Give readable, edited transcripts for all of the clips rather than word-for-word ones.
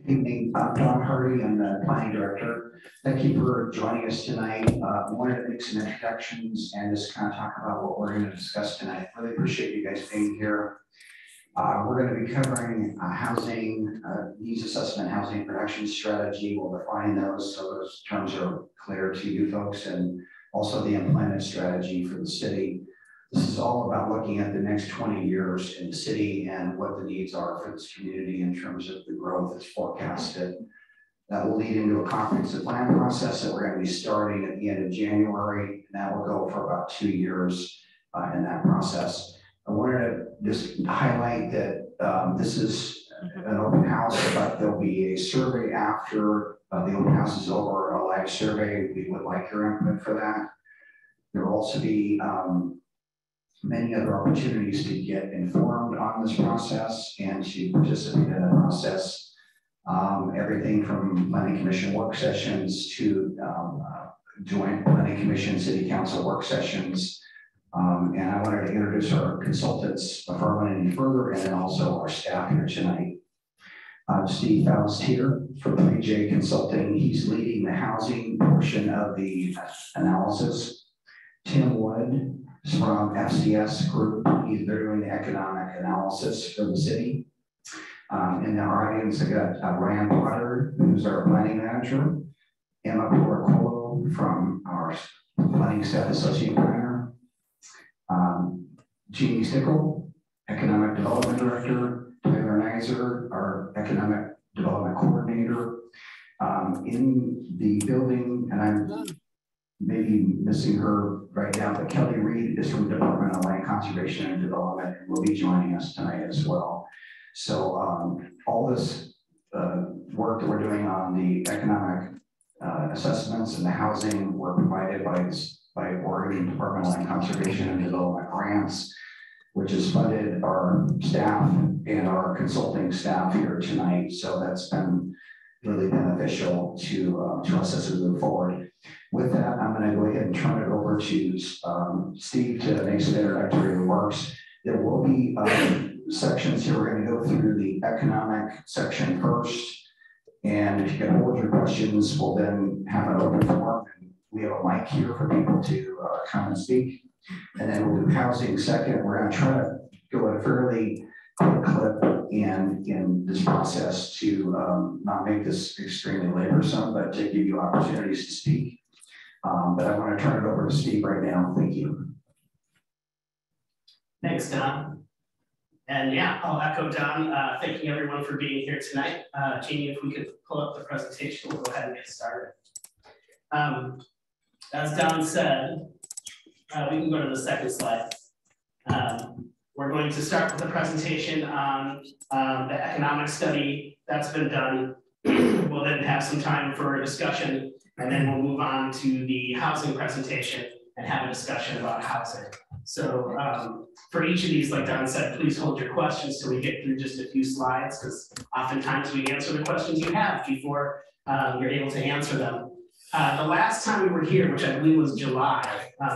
Evening, I'm Don Hardy. I'm the planning director. Thank you for joining us tonight. I wanted to make some introductions and just kind of talk about what we're going to discuss tonight. Really appreciate you guys being here. We're going to be covering housing, needs assessment, housing production strategy. We'll define those so those terms are clear to you folks, and also the employment strategy for the city. This is all about looking at the next 20 years in the city and what the needs are for this community in terms of the growth that's forecasted. That will lead into a comprehensive plan process that we're going to be starting at the end of January, and that will go for about 2 years in that process. I wanted to just highlight that this is an open house, but there'll be a survey after the open house is over, a live survey. We would like your input for that. There will also be many other opportunities to get informed on this process and to participate in the process. Everything from planning commission work sessions to joint planning commission city council work sessions. And I wanted to introduce our consultants before I went any further, and then also our staff here tonight. Steve Faust here from 3J Consulting. He's leading the housing portion of the analysis. Tim Wood from FCS Group. They're doing the economic analysis for the city. In our audience, I got Ryan Potter, who's our planning manager, Emma Porcolo from our planning staff associate planner, Jeannie Stickle, economic development director, Tyler Nizer, our economic development coordinator. In the building, and I'm maybe missing her right now, but Kelly Reed is from Department of Land Conservation and Development and will be joining us tonight as well. So all this work that we're doing on the economic assessments and the housing were provided by Oregon Department of Land Conservation and Development grants, which has funded our staff and our consulting staff here tonight. So that's been really beneficial to us as we move forward. With that, I'm going to go ahead and turn it over to Steve to make some introductory remarks. There will be sections here. We're going to go through the economic section first. And if you can hold your questions, we'll then have an open forum. And we have a mic here for people to come and speak. And then we'll do housing second. We're going to try to go at a fairly quick clip in this process to not make this extremely laborsome, but to give you opportunities to speak. But I want to turn it over to Steve right now. Thank you. Thanks, Don. And yeah, I'll echo Don, thanking everyone for being here tonight. Jeannie, if we could pull up the presentation, we'll go ahead and get started. As Don said, we can go to the second slide. We're going to start with a presentation on the economic study that's been done. We'll then have some time for a discussion, and then we'll move on to the housing presentation and have a discussion about housing. So for each of these, like Don said, please hold your questions till we get through just a few slides, because oftentimes we answer the questions you have before you're able to answer them. The last time we were here, which I believe was July,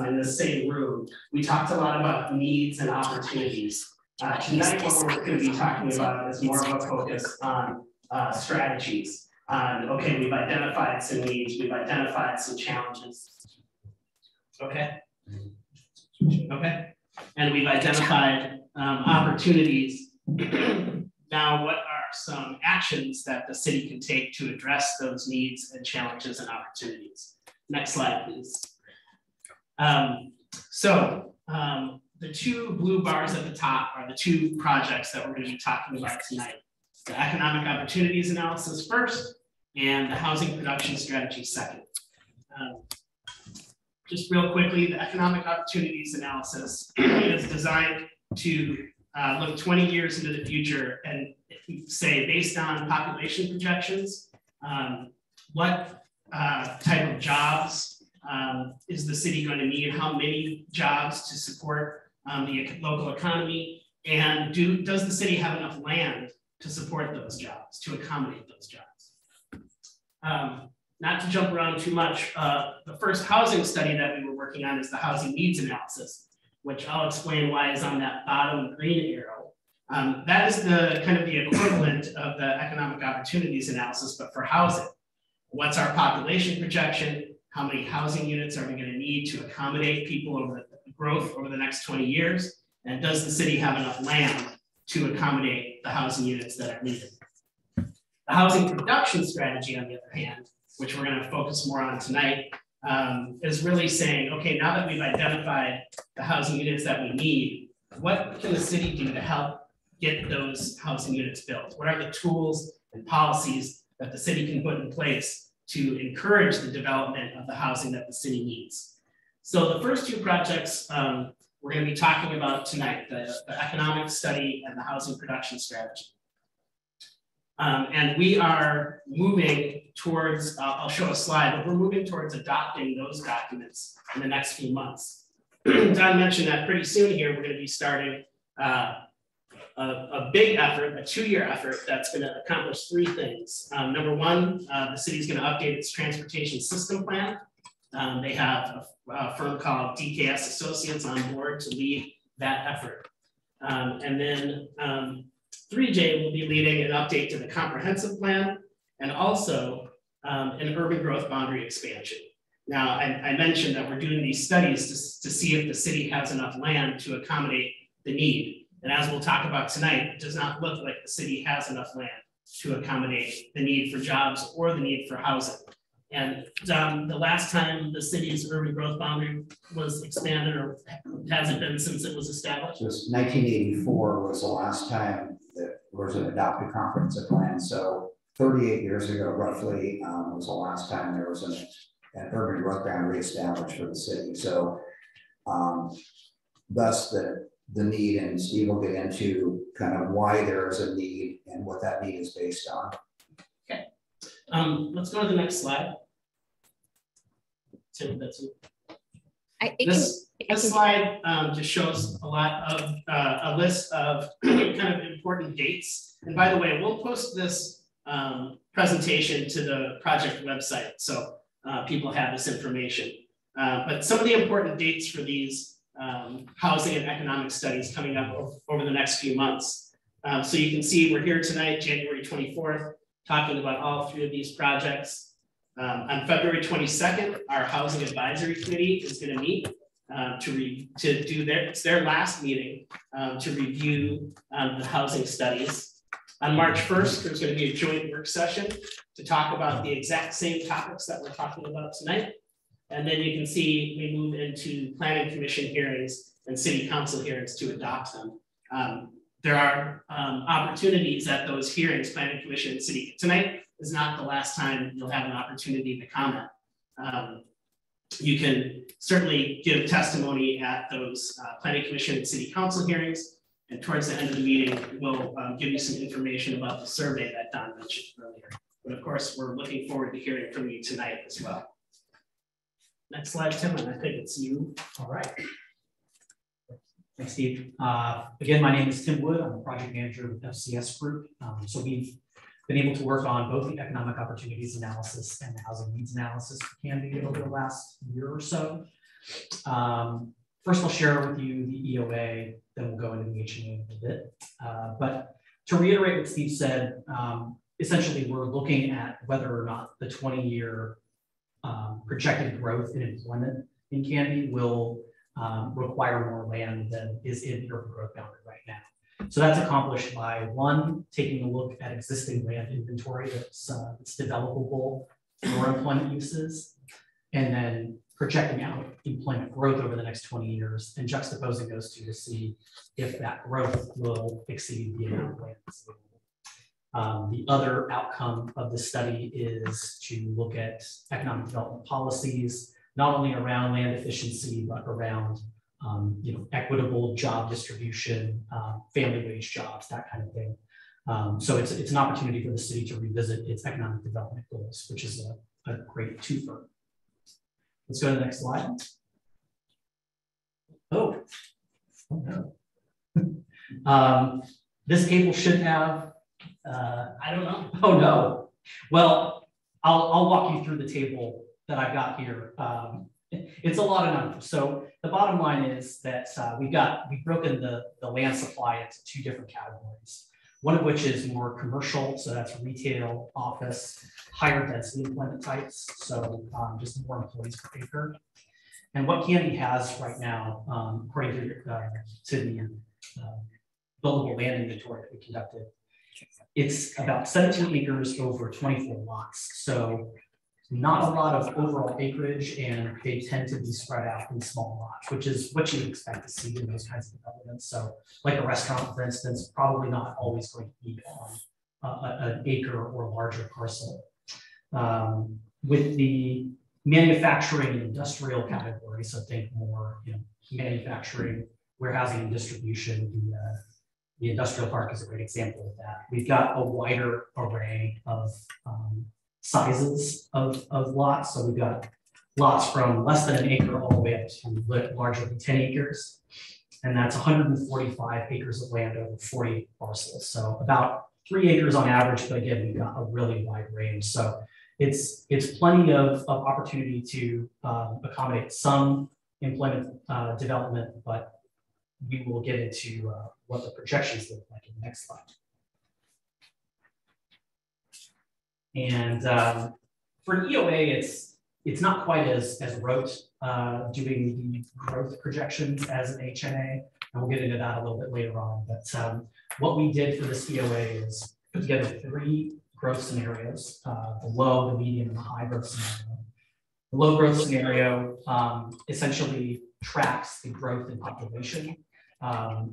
in the same room, we talked a lot about needs and opportunities. Tonight, what we're going to be talking about is more of a focus on strategies. Okay, we've identified some needs, we've identified some challenges. Okay. Okay. And we've identified opportunities. Now, what are some actions that the city can take to address those needs and challenges and opportunities? Next slide, please. The two blue bars at the top are the two projects that we're going to be talking about tonight. The economic opportunities analysis first, and the housing production strategy second. Just real quickly, the economic opportunities analysis is designed to look 20 years into the future and say, based on population projections, what type of jobs is the city going to need, how many jobs to support the local economy, and does the city have enough land to support those jobs, to accommodate those jobs. Not to jump around too much, the first housing study that we were working on is the housing needs analysis, which I'll explain why is on that bottom green arrow. That is the kind of the equivalent of the economic opportunities analysis, but for housing. What's our population projection? How many housing units are we going to need to accommodate people over the growth over the next 20 years? And does the city have enough land to accommodate the housing units that are needed? The housing production strategy, on the other hand, which we're going to focus more on tonight, is really saying, okay, now that we've identified the housing units that we need, what can the city do to help get those housing units built? What are the tools and policies that the city can put in place to encourage the development of the housing that the city needs? So the first two projects we're going to be talking about tonight, the economic study and the housing production strategy. And we are moving towards, I'll show a slide, but we're moving towards adopting those documents in the next few months. Don mentioned that pretty soon here, we're going to be starting a big effort, a 2-year effort that's going to accomplish 3 things. Number one, the city is going to update its transportation system plan. They have a firm called DKS Associates on board to lead that effort. And then 3J will be leading an update to the comprehensive plan and also an urban growth boundary expansion. Now, I mentioned that we're doing these studies to see if the city has enough land to accommodate the need. And as we'll talk about tonight, it does not look like the city has enough land to accommodate the need for jobs or the need for housing. And the last time the city's urban growth boundary was expanded, or has it been since it was established? Just 1984 was the last time that there was an adopted comprehensive plan. So 38 years ago, roughly, was the last time there was an urban growth boundary established for the city. So thus the need, and Steve will get into kind of why there is a need and what that need is based on. Okay, let's go to the next slide. Tim, that's it. This slide just shows a lot of a list of kind of important dates. And by the way, we'll post this presentation to the project website, so people have this information. But some of the important dates for these housing and economic studies coming up over the next few months. So you can see we're here tonight, January 24th, talking about all 3 of these projects. On February 22nd, our Housing Advisory Committee is going to meet to do their last meeting to review the housing studies. On March 1st, there's going to be a joint work session to talk about the exact same topics that we're talking about tonight. And then you can see we move into planning commission hearings and city council hearings to adopt them. There are opportunities at those hearings, planning commission and city. Tonight is not the last time you'll have an opportunity to comment. You can certainly give testimony at those planning commission and city council hearings. And towards the end of the meeting, we'll give you some information about the survey that Don mentioned earlier. But of course, we're looking forward to hearing from you tonight as well. Next slide, Tim, and I think it's you. All right. Thanks, Steve. Again, my name is Tim Wood. I'm a project manager with FCS Group. So we've been able to work on both the economic opportunities analysis and the housing needs analysis for Canby over the last year or so. First, I'll share with you the EOA, then we'll go into the HMA in a bit. But to reiterate what Steve said, essentially we're looking at whether or not the 20-year projected growth in employment in Canby will require more land than is in the urban growth boundary right now. So that's accomplished by 1, taking a look at existing land inventory that's developable for employment uses, and then projecting out employment growth over the next 20 years and juxtaposing those two to see if that growth will exceed the amount of land that's available. The other outcome of the study is to look at economic development policies, not only around land efficiency, but around equitable job distribution, family wage jobs, that kind of thing. So it's an opportunity for the city to revisit its economic development goals, which is a great twofer. Let's go to the next slide. Oh no. This table should have, I don't know. Oh no. Well, I'll walk you through the table that I've got here. it's a lot of numbers. So the bottom line is that we've broken the land supply into two different categories. One of which is more commercial, so that's retail, office, higher density employment types, so just more employees per acre. And what Canby has right now, according to the buildable land inventory that we conducted, it's about 17 acres over 24 lots. So not a lot of overall acreage, and they tend to be spread out in small lots, which is what you would expect to see in those kinds of developments. So like a restaurant, for instance, probably not always going to be on an acre or larger parcel. With the manufacturing and industrial category, so think more, manufacturing, warehousing, and distribution. The industrial park is a great example of that. We've got a wider array of sizes of lots. So we've got lots from less than an acre all the way up to larger than 10 acres. And that's 145 acres of land over 40 parcels. So about 3 acres on average, but again, we've got a really wide range. So it's plenty of opportunity to accommodate some employment development, but we will get into what the projections look like in the next slide. And for an EOA, it's not quite as rote doing the growth projections as an HNA, and we'll get into that a little bit later on. But what we did for this EOA is put together 3 growth scenarios: the low, the medium, and the high growth scenario. The low growth scenario essentially tracks the growth in population.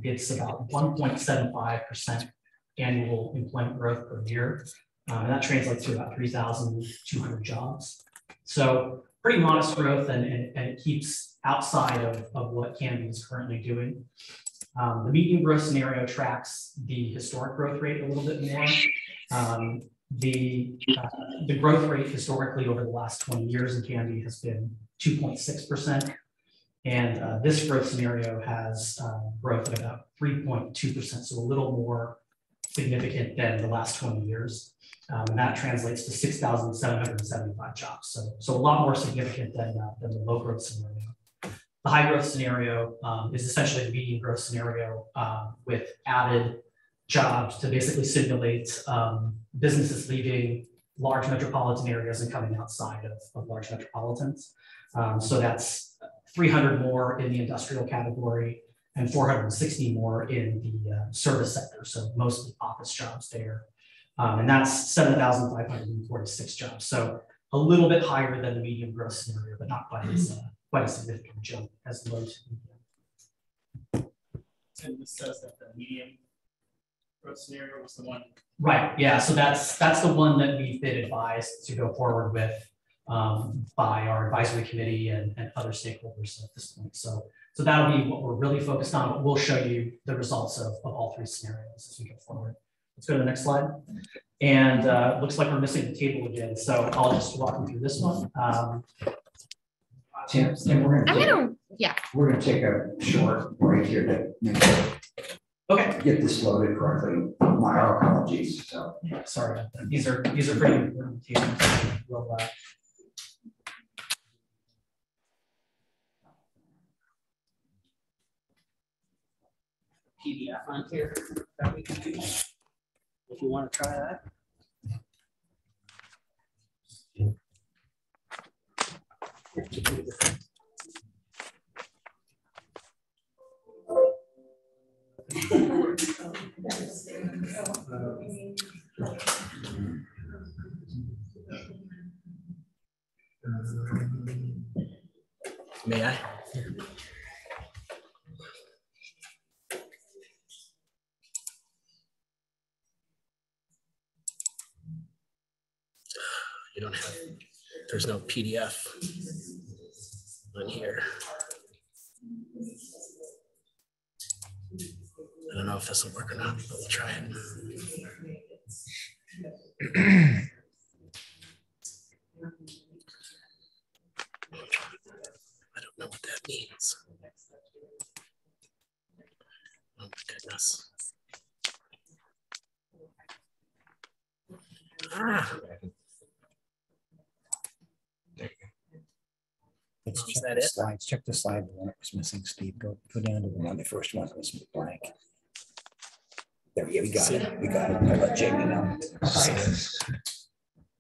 It's about 1.75% annual employment growth per year. And that translates to about 3,200 jobs. So pretty modest growth, and it keeps outside of what Canby is currently doing. The median growth scenario tracks the historic growth rate a little bit more. The growth rate historically over the last 20 years in Canby has been 2.6%. And this growth scenario has growth at about 3.2%, so a little more significant than the last 20 years. And that translates to 6,775 jobs. So a lot more significant than the low growth scenario. The high growth scenario is essentially the median growth scenario with added jobs to basically simulate businesses leaving large metropolitan areas and coming outside of large metropolitans. So that's 300 more in the industrial category and 460 more in the service sector. So mostly office jobs there. And that's 7,546 jobs. So a little bit higher than the medium growth scenario, but not quite a significant jump as low to medium. And this says that the medium growth scenario was the one. Right. Yeah. So that's the one that we've been advised to go forward with by our advisory committee and other stakeholders at this point. So that'll be what we're really focused on, but we'll show you the results of all 3 scenarios as we go forward. Let's go to the next slide. And looks like we're missing the table again. So I'll just walk you through this one. Tim, we're gonna take a short break here to get this loaded correctly. My apologies. So yeah, sorry about that. These are pretty important tables. We'll, PDF on here that we can use if you want to try that. May I? You don't have, there's no PDF on here. I don't know if this will work or not, but we'll try it. I don't know what that means. Oh my goodness. Ah. Is Check that the it? slides. Check the slide. The one that was missing. Steve, go down to the one. The first one was blank. There, yeah, we got it. We got it. I'll let Jamie know.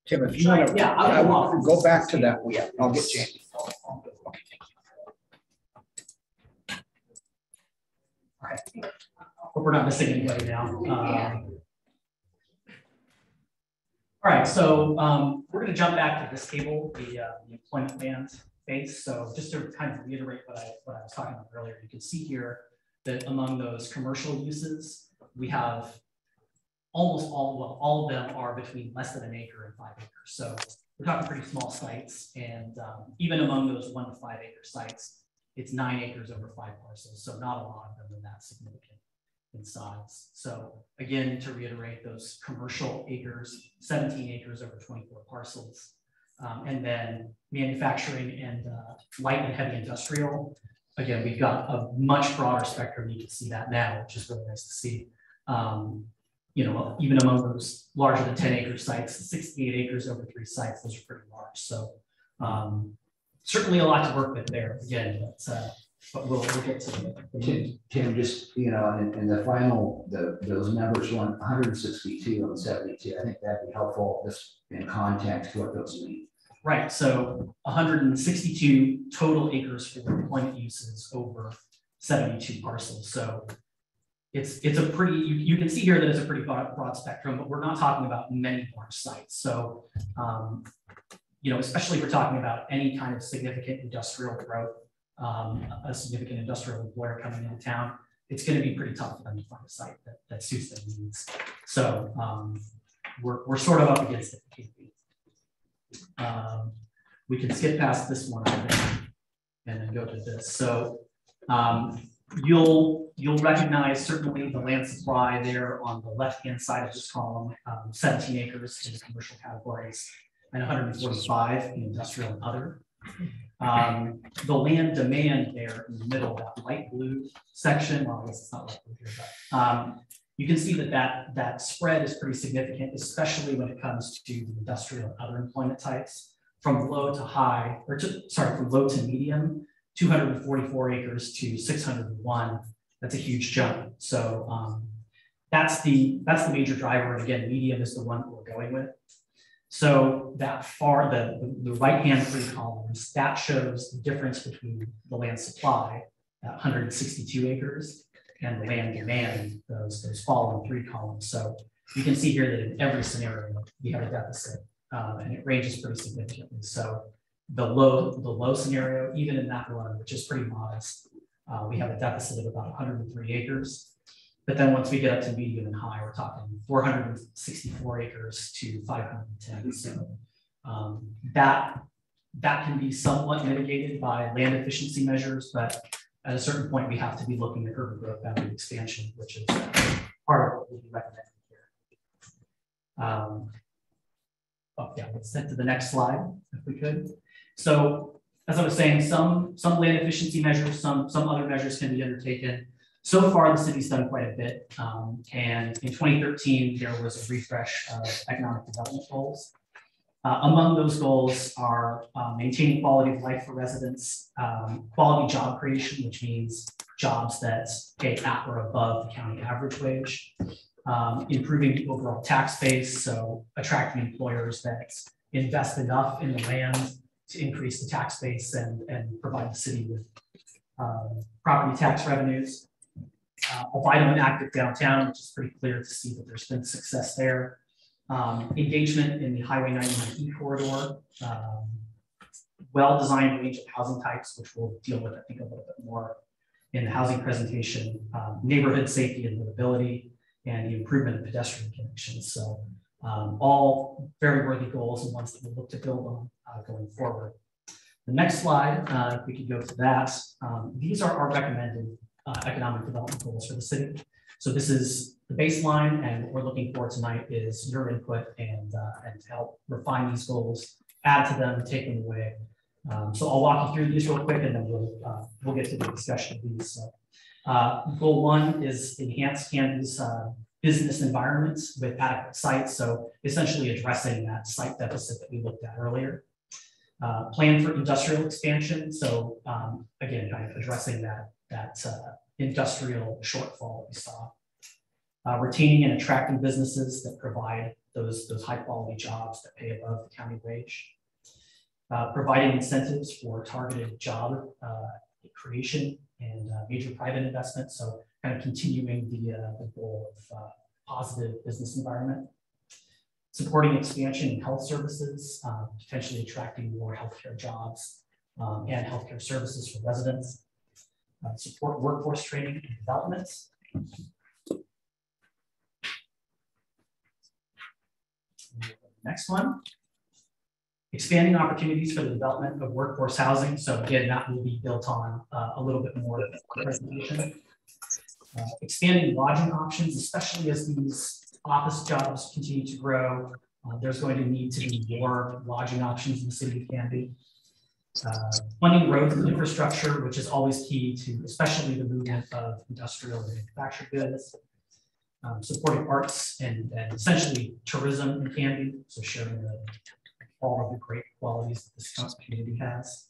Tim, if you want to, Yeah, I will go back to that. Yeah, I'll get Jamie. Hope we're not missing anybody now. All right, so we're going to jump back to this table, the employment band base. So just to kind of reiterate what I was talking about earlier, you can see here that among those commercial uses, we have almost all of them are between less than an acre and 5 acres. So we're talking pretty small sites, and even among those 1 to 5 acre sites, it's 9 acres over 5 parcels. So not a lot of them are that significant in size. So again, to reiterate, those commercial acres, 17 acres over 24 parcels, and then manufacturing and light and heavy industrial. Again, we've got a much broader spectrum. You can see that now, which is really nice to see. You know, even among those larger than 10 acre sites, 68 acres over 3 sites, those are pretty large. So certainly a lot to work with there. Again, but we'll get to it. Tim, just, you know, in the final, those numbers, 162 and 72, I think that'd be helpful just in context what those mean. Right, so 162 total acres for employment uses over 72 parcels. So it's a pretty, you can see here that it's a pretty broad spectrum, but we're not talking about many large sites. So, you know, especially if we're talking about any kind of significant industrial growth, a significant industrial employer coming into town, it's going to be pretty tough for them to find a site that suits their needs. So we're sort of up against it. We can skip past this one, I think, and then go to this. So you'll recognize certainly the land supply there on the left-hand side of this column, 17 acres in the commercial categories and 145 in industrial and other. The land demand there in the middle, that light blue section, well, I guess it's not light blue here, but you can see that spread is pretty significant, especially when it comes to the industrial and other employment types, from low to high, from low to medium, 244 acres to 601. That's a huge jump. So that's the major driver. And again, medium is the one that we're going with. So that the right-hand 3 columns, that shows the difference between the land supply at 162 acres and the land demand, those following 3 columns. So you can see here that in every scenario, we have a deficit, and it ranges pretty significantly. So the low scenario, even in that one, which is pretty modest, we have a deficit of about 103 acres. But then once we get up to medium and high, we're talking 464 acres to 510. So that can be somewhat mitigated by land efficiency measures, but at a certain point, we have to be looking at urban growth boundary expansion, which is part of what we'll be recommending here. Oh yeah, let's head to the next slide if we could. So as I was saying, some land efficiency measures, some other measures can be undertaken. So far, the city's done quite a bit. And in 2013, there was a refresh of economic development goals. Among those goals are maintaining quality of life for residents, quality job creation, which means jobs that pay at or above the county average wage, improving the overall tax base, so attracting employers that invest enough in the land to increase the tax base and provide the city with property tax revenues. A vital and active downtown, which is pretty clear to see that there's been success there. Engagement in the Highway 99E corridor, well-designed range of housing types, which we'll deal with, I think, a little bit more in the housing presentation, neighborhood safety and livability, and the improvement of pedestrian connections. So all very worthy goals and ones that we'll look to build on going forward. The next slide, if we could go to that, these are our recommended economic development goals for the city. So this is the baseline, and what we're looking for tonight is your input and to help refine these goals, add to them, take them away. So I'll walk you through these real quick, and then we'll get to the discussion of these. So, goal 1 is enhance Canby's business environments with adequate sites. So essentially addressing that site deficit that we looked at earlier. Plan for industrial expansion. So again, kind of addressing that industrial shortfall that we saw. Retaining and attracting businesses that provide those high quality jobs that pay above the county wage. Providing incentives for targeted job creation and major private investment. So kind of continuing the goal of positive business environment. Supporting expansion in health services, potentially attracting more healthcare jobs and healthcare services for residents. Support workforce training and development. Next one. Expanding opportunities for the development of workforce housing. So again, that will be built on a little bit more of the presentation. Expanding lodging options, especially as these office jobs continue to grow. There's going to need to be more lodging options in the city of Canby. Funding roads and infrastructure, which is always key to, especially the movement of industrial and manufactured goods. Supporting arts and essentially tourism in Canby, so sharing all of the great qualities that this community has.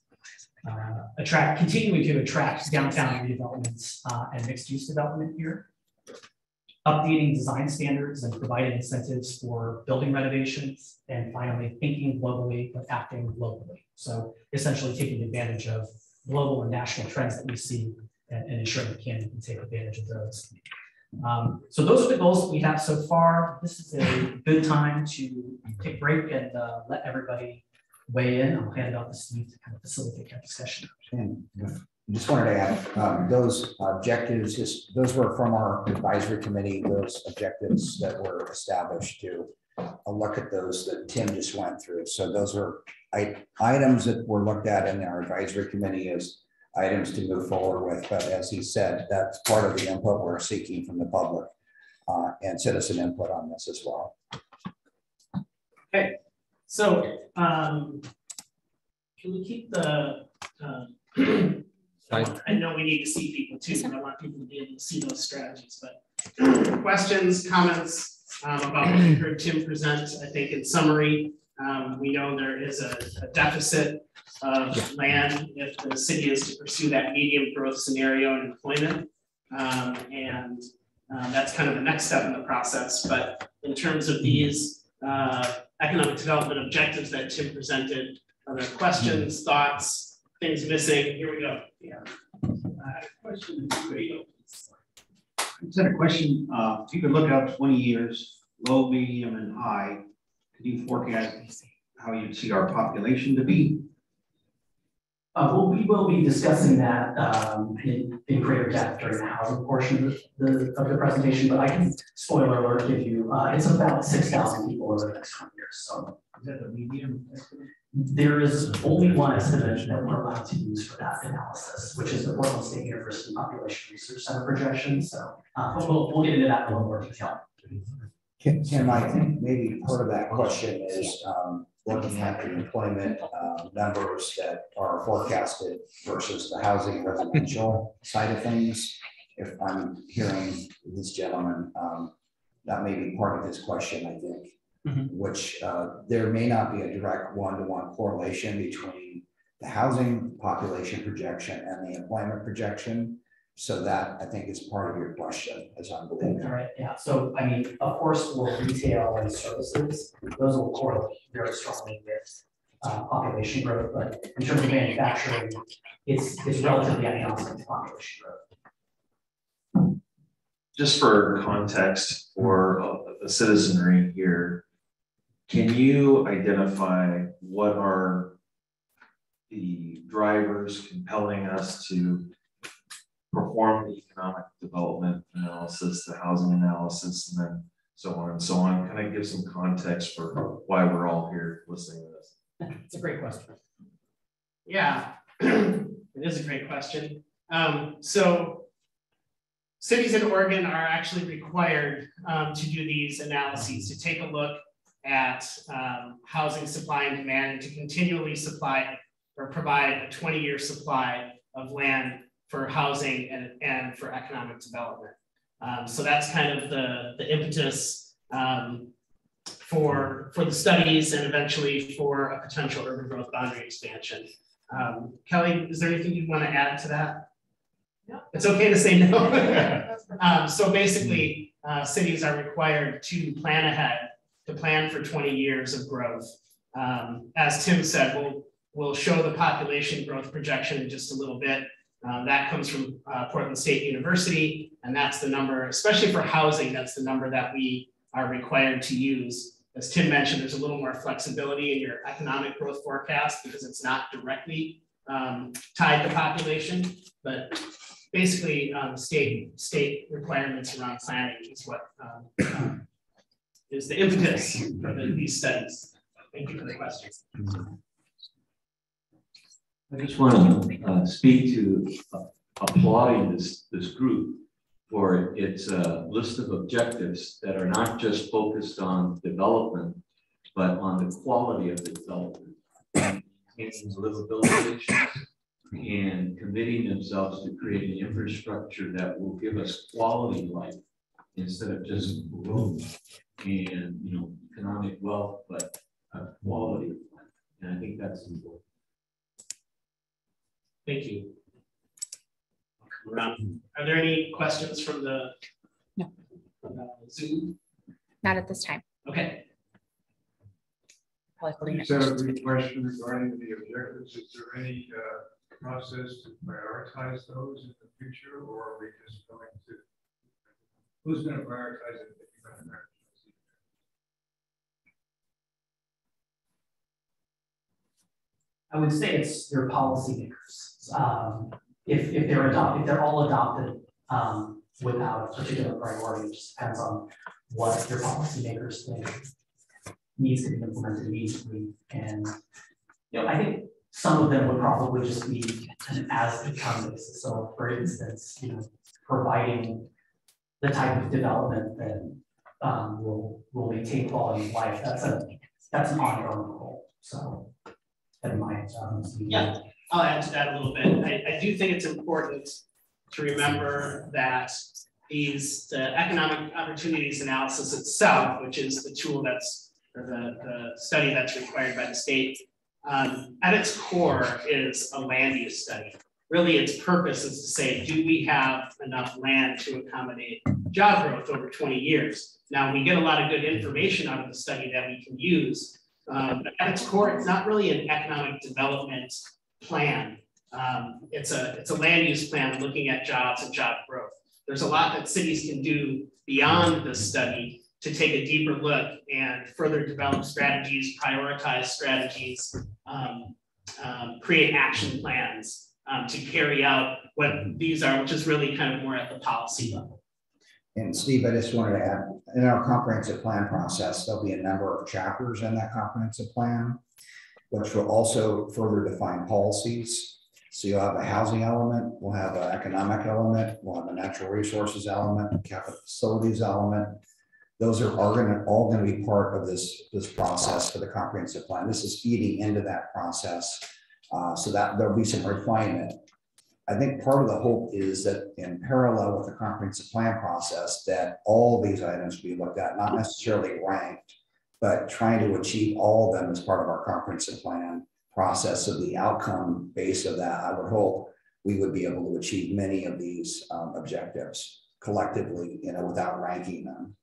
Continuing to attract downtown redevelopments and mixed-use development here. Updating design standards and providing incentives for building renovations. And finally, thinking globally but acting locally. So essentially taking advantage of global and national trends that we see and ensuring that Canby can take advantage of those. So those are the goals that we have so far. This is a good time to take a break and let everybody weigh in. I'll hand it off to Steve to kind of facilitate that discussion. And just wanted to add, those objectives, those were from our advisory committee, those objectives that were established to look at those that Tim just went through. So those are items that were looked at in our advisory committee as items to move forward with. But as he said, that's part of the input we're seeking from the public and citizen input on this as well. Okay, so can we keep the I know we need to see people too, but I want people to be able to see those strategies. But questions, comments about what you heard Tim present? I think in summary, we know there is a deficit of land if the city is to pursue that medium growth scenario and employment. That's kind of the next step in the process. But in terms of these economic development objectives that Tim presented, are there questions, thoughts, things missing? Here we go. Yeah. Question. I just had a question. If you could look out 20 years, low, medium, and high, could you forecast how you see our population to be? Well, we will be discussing that in greater depth during the housing portion of the presentation, but I can, spoiler alert, give you, it's about 6,000 people over the next 20 years. So Is that the medium? there is only one estimate that we're allowed to use for that analysis, which is the Portland State University Population Research Center projection. So we'll get into that in a little more detail. Tim, I think maybe part of that question is looking at the employment numbers that are forecasted versus the housing residential side of things. If I'm hearing this gentleman, that may be part of his question, I think. Which there may not be a direct one-to-one correlation between the housing population projection and the employment projection. So that I think is part of your question, as I'm believing. All right, yeah. So I mean, of course, for retail and services, those will correlate very strongly with population growth. But in terms of manufacturing, it's relatively agnostic to population growth. Just for context for the citizenry here, can you identify what are the drivers compelling us to perform the economic development analysis, the housing analysis, and then so on and so on? Can I give some context for why we're all here listening to this? It's a great question. Yeah, it is a great question. So cities in Oregon are actually required to do these analyses, to take a look at housing supply and demand, and to continually supply or provide a 20-year supply of land for housing and for economic development. So that's kind of the impetus for the studies and eventually for a potential urban growth boundary expansion. Kelly, is there anything you'd want to add to that? No. It's okay to say no. So basically, cities are required to plan ahead, to plan for 20 years of growth. As Tim said, we'll show the population growth projection in just a little bit. That comes from Portland State University, and that's the number, especially for housing, that's the number that we are required to use. As Tim mentioned, there's a little more flexibility in your economic growth forecast because it's not directly tied to population, but basically state requirements around planning is what is the impetus for these studies. Thank you for the questions. I just want to speak to applauding this group for its list of objectives that are not just focused on development, but on the quality of the development, enhancing livability issues, and committing themselves to creating infrastructure that will give us quality life instead of just growth and economic wealth, but quality of life. And I think that's important. Thank you. Are there any questions from the Zoom? Not at this time. Okay. Probably holding it. So the question regarding the objectives, is there any process to prioritize those in the future, or are we just going to, who's going to prioritize it? I would say it's your policymakers. If they're all adopted without a particular priority, it just depends on what your policymakers think needs to be implemented immediately. And I think some of them would probably just be an as-become basis. So, for instance, providing the type of development that will maintain quality of life. That's an ongoing goal. So. Yeah, I'll add to that a little bit. I do think it's important to remember that the economic opportunities analysis itself, which is the tool or the study that's required by the state, at its core is a land use study. Really, its purpose is to say, do we have enough land to accommodate job growth over 20 years? Now, we get a lot of good information out of the study that we can use. But at its core, it's not really an economic development plan. It's a land use plan looking at jobs and job growth. There's a lot that cities can do beyond this study to take a deeper look and further develop strategies, prioritize strategies, create action plans to carry out what these are, which is really kind of more at the policy level. And Steve, I just wanted to add, in our comprehensive plan process, there'll be a number of chapters in that comprehensive plan, which will also further define policies. So you'll have a housing element, we'll have an economic element, we'll have a natural resources element, a capital facilities element. Those are all going to be part of this process for the comprehensive plan. This is feeding into that process so that there'll be some refinement. I think part of the hope is that in parallel with the comprehensive plan process, that all these items be looked at, not necessarily ranked, but trying to achieve all of them as part of our comprehensive plan process. So the outcome base of that, I would hope we would be able to achieve many of these objectives collectively, without ranking them.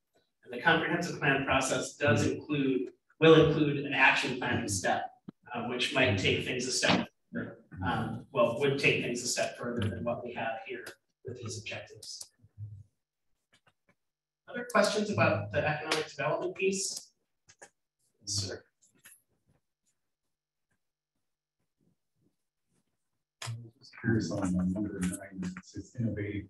And the comprehensive plan process will include an action planning step, which might take things a step further. Would take things a step further than what we have here with these objectives. Other questions about the economic development piece? Sir. I'm just curious on number 9, it's innovative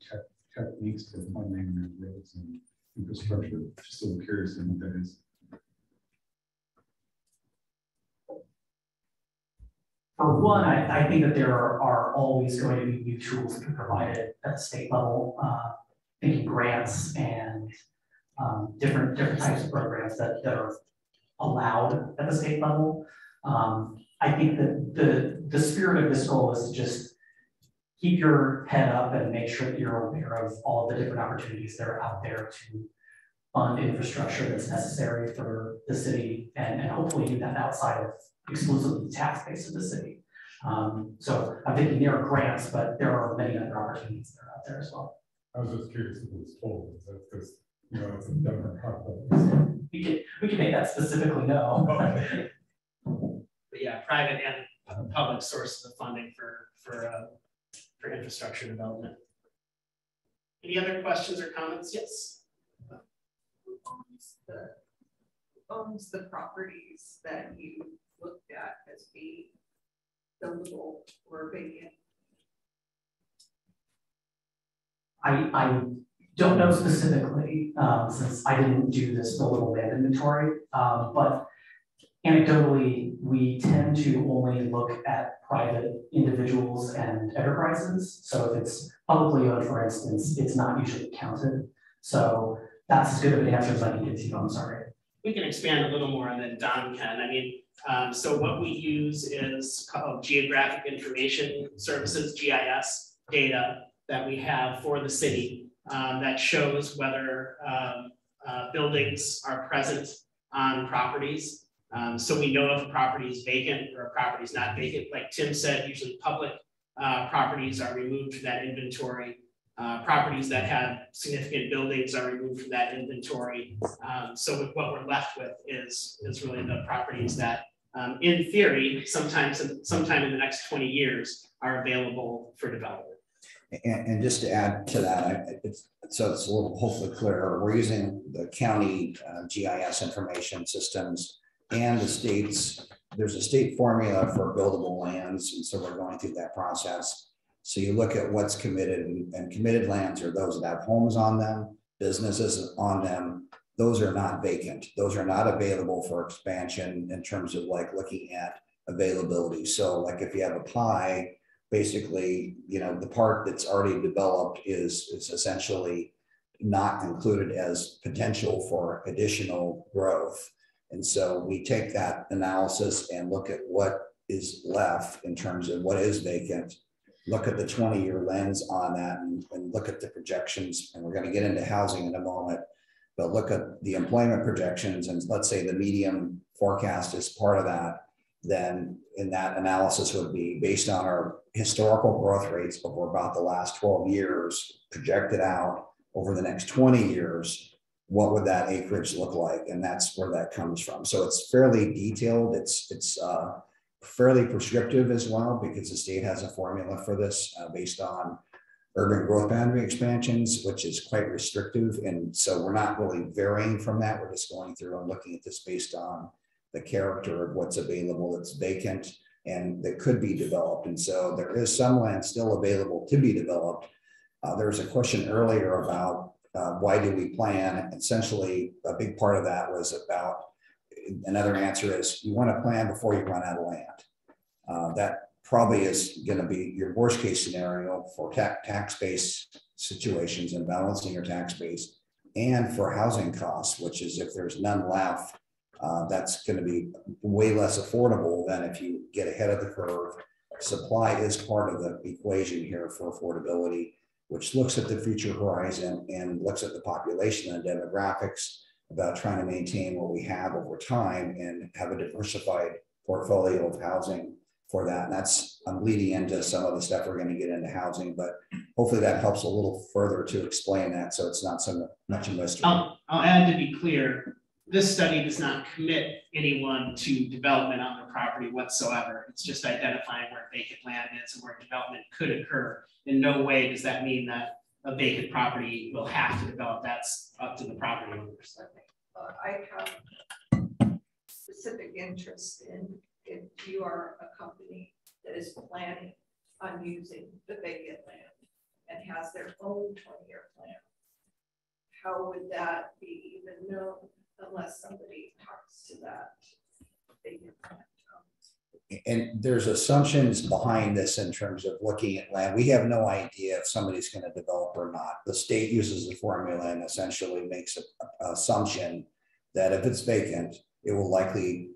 techniques for funding roads and infrastructure. Just so curious on what that is. For one, I think that there are always going to be new tools that can be provided at the state level, thinking grants and different types of programs that are allowed at the state level. I think that the spirit of this goal is to just keep your head up and make sure that you're aware of all the different opportunities that are out there to fund infrastructure that's necessary for the city and hopefully do that outside of exclusively the tax base of the city. So I'm thinking there are grants, but there are many other opportunities that are out there as well. I was just curious if it was full, is that because, you know, it's a different concept. We can make that specifically no. Okay. But yeah, private and public sources of funding for infrastructure development. Any other questions or comments? Yes. Who owns the properties that you looked at as being buildable or vacant? I don't know specifically, since I didn't do this buildable land inventory, but anecdotally, we tend to only look at private individuals and enterprises. So if it's publicly owned, for instance, it's not usually counted. So that's as good of an answer as I can give you, I'm sorry. We can expand a little more and then Don can. I mean, so what we use is called Geographic Information Services, GIS data that we have for the city that shows whether buildings are present on properties. So we know if a property is vacant or a property is not vacant. Like Tim said, usually public properties are removed from that inventory. Properties that have significant buildings are removed from that inventory. So what we're left with is really the properties that, in theory, sometime in the next 20 years are available for development. And just to add to that, so it's a little hopefully clearer, we're using the county GIS information systems and the states. There's a state formula for buildable lands, and so we're going through that process. So you look at what's committed, and committed lands are those that have homes on them, businesses on them. Those are not vacant. Those are not available for expansion in terms of like looking at availability. So like if you have a pie, basically, you know, the part that's already developed is essentially not included as potential for additional growth. And so we take that analysis and look at what is left in terms of what is vacant, look at the 20-year lens on that and look at the projections. And we're going to get into housing in a moment, but look at the employment projections. And let's say the medium forecast is part of that. Then in that analysis would be based on our historical growth rates over about the last 12 years, projected out over the next 20 years, what would that acreage look like? And that's where that comes from. So it's fairly detailed. It's fairly prescriptive as well, because the state has a formula for this based on urban growth boundary expansions, which is quite restrictive. And so we're not really varying from that. We're just going through and looking at this based on the character of what's available that's vacant and that could be developed. And so there is some land still available to be developed. There was a question earlier about why do we plan? Essentially, a big part of that was about, another answer is you want to plan before you run out of land. That probably is going to be your worst case scenario for tax-based situations and balancing your tax base, and for housing costs, which is if there's none left, that's going to be way less affordable than if you get ahead of the curve. Supply is part of the equation here for affordability, which looks at the future horizon and looks at the population and demographics about trying to maintain what we have over time and have a diversified portfolio of housing for that. And that's, I'm leading into some of the stuff we're going to get into housing, but hopefully that helps a little further to explain that, so it's not so much a mystery. I'll add, to be clear, this study does not commit anyone to development on the property whatsoever. It's just identifying where vacant land is and where development could occur. In no way does that mean that a vacant property will have to develop. That's up to the property owners. I have specific interest in, if you are a company that is planning on using the vacant land and has their own 20-year plan, how would that be even known unless somebody talks to that vacant land? And there's assumptions behind this in terms of looking at land. We have no idea if somebody's going to develop or not. The state uses the formula and essentially makes an assumption that if it's vacant, it will likely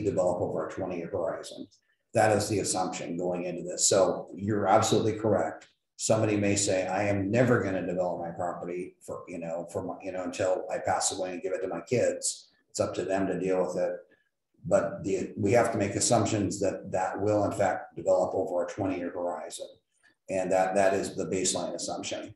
develop over a 20-year horizon. That is the assumption going into this. So you're absolutely correct. Somebody may say, I am never going to develop my property until I pass away and give it to my kids. It's up to them to deal with it. But we have to make assumptions that will in fact develop over a 20-year horizon. And that is the baseline assumption.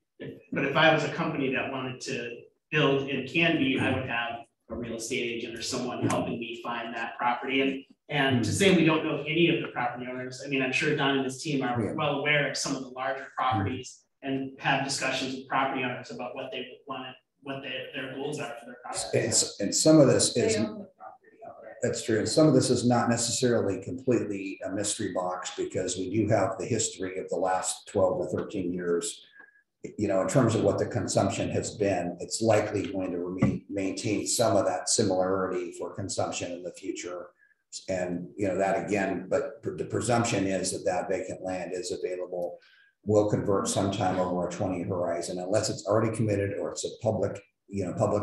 But if I was a company that wanted to build in Canby, I would have a real estate agent or someone helping me find that property. And to say we don't know any of the property owners, I mean, I'm sure Don and his team are well aware of some of the larger properties and have discussions with property owners about what they want, what their goals are for their property. And some of this They is, own the property already. that's true. And some of this is not necessarily completely a mystery box, because we do have the history of the last 12 to 13 years. In terms of what the consumption has been, it's likely going to maintain some of that similarity for consumption in the future. And, that again, but the presumption is that vacant land is available, will convert sometime over a 20-year horizon, unless it's already committed or it's a public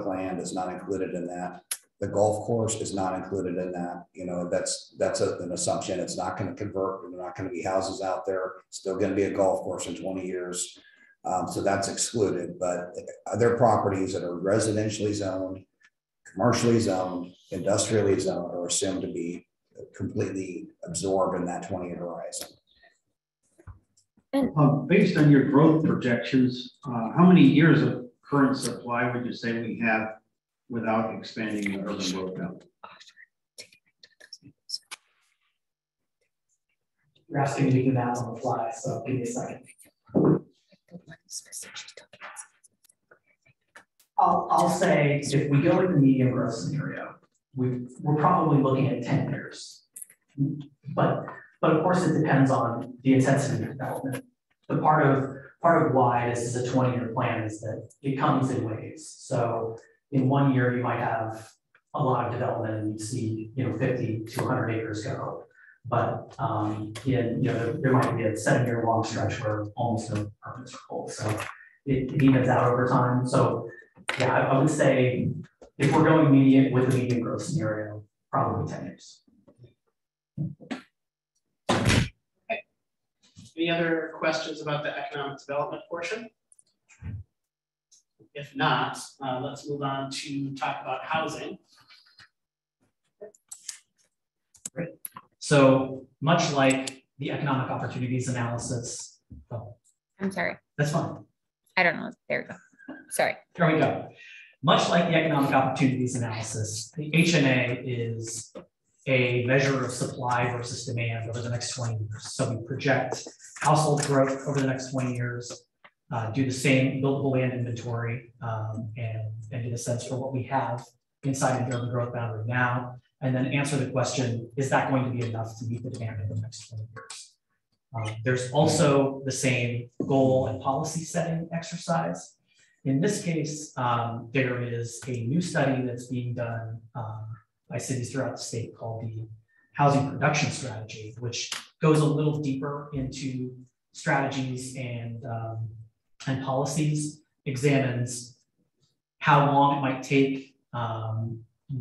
land is not included in that. The golf course is not included in that. That's an assumption. It's not going to convert. There are not going to be houses out there. It's still going to be a golf course in 20 years. So that's excluded, but other properties that are residentially zoned, commercially zoned, industrially zoned are assumed to be completely absorbed in that 20-year horizon. Based on your growth projections, how many years of current supply would you say we have without expanding the urban growth belt? You're asking me to do that on the fly, so give me a second. I'll say if we go with the medium growth scenario, we're probably looking at 10 years. But of course it depends on the intensity of development. The part of why this is a 20-year plan is that it comes in waves. So in 1 year you might have a lot of development and you see 50 to 100 acres go. But there might be a 7-year long stretch where almost no apartments are full. So it evens out over time. So yeah, I would say if we're going with a medium growth scenario, probably 10 years. Okay. Any other questions about the economic development portion? If not, let's move on to talk about housing. Great. So much like the economic opportunities analysis. Oh, I'm sorry. That's fine. I don't know. There we go. Sorry. There we go. Much like the economic opportunities analysis, the HNA is a measure of supply versus demand over the next 20 years. So we project household growth over the next 20 years, do the same buildable land inventory, and get a sense for what we have inside the urban growth boundary now, and then answer the question, is that going to be enough to meet the demand over the next 20 years? There's also the same goal and policy setting exercise. In this case, there is a new study that's being done by cities throughout the state called the Housing Production Strategy, which goes a little deeper into strategies and policies, examines how long it might take,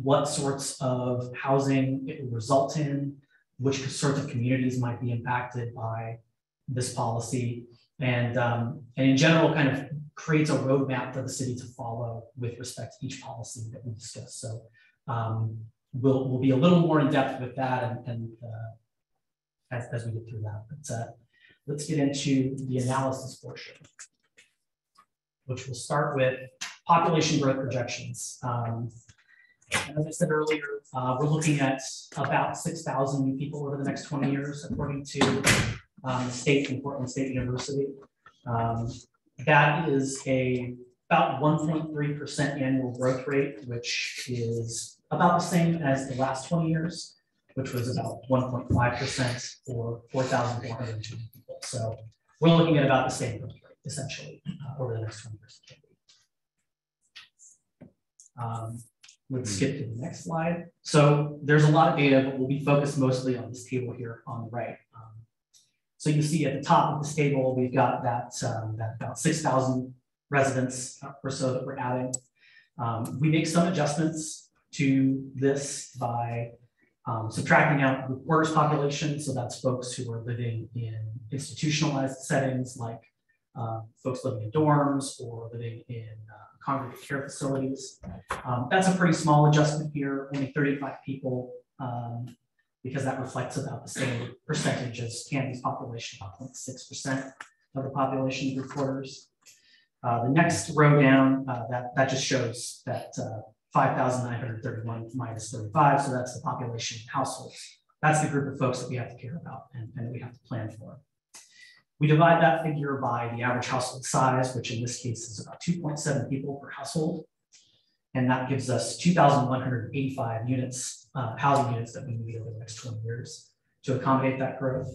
what sorts of housing it will result in, which sorts of communities might be impacted by this policy, and in general kind of creates a roadmap for the city to follow with respect to each policy that we discuss. So we'll be a little more in depth with that and as we get through that. But let's get into the analysis portion, which will start with population growth projections. As I said earlier, we're looking at about 6,000 new people over the next 20 years, according to the state and Portland State University. That is about 1.3% annual growth rate, which is about the same as the last 20 years, which was about 1.5% for 4,402 people. So we're looking at about the same growth rate, essentially, over the next 20 years. Let's skip to the next slide. So there's a lot of data, but we'll be focused mostly on this table here on the right. So you see at the top of this table, we've got that about 6,000 residents or so that we're adding. We make some adjustments to this by subtracting out the reporters population. So that's folks who are living in institutionalized settings like folks living in dorms or living in congregate care facilities. That's a pretty small adjustment here, only 35 people, because that reflects about the same percentage as Canby's population, about 0.6% of the population group quarters. The next row down, that just shows that 5,931 minus 35, so that's the population of households. That's the group of folks that we have to care about and that we have to plan for. We divide that figure by the average household size, which in this case is about 2.7 people per household. And that gives us 2,185 units, housing units that we need over the next 20 years to accommodate that growth.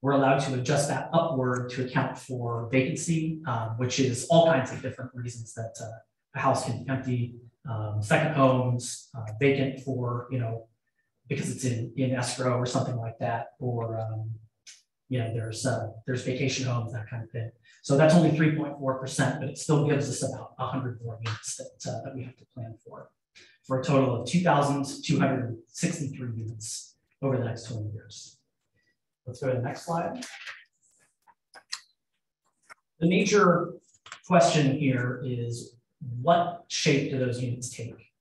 We're allowed to adjust that upward to account for vacancy, which is all kinds of different reasons that a house can be empty, second homes, vacant for, because it's in escrow or something like that, or there's vacation homes, that kind of thing. So that's only 3.4%, but it still gives us about 100 more units that we have to plan for a total of 2,263 units over the next 20 years. Let's go to the next slide. The major question here is, what shape do those units take?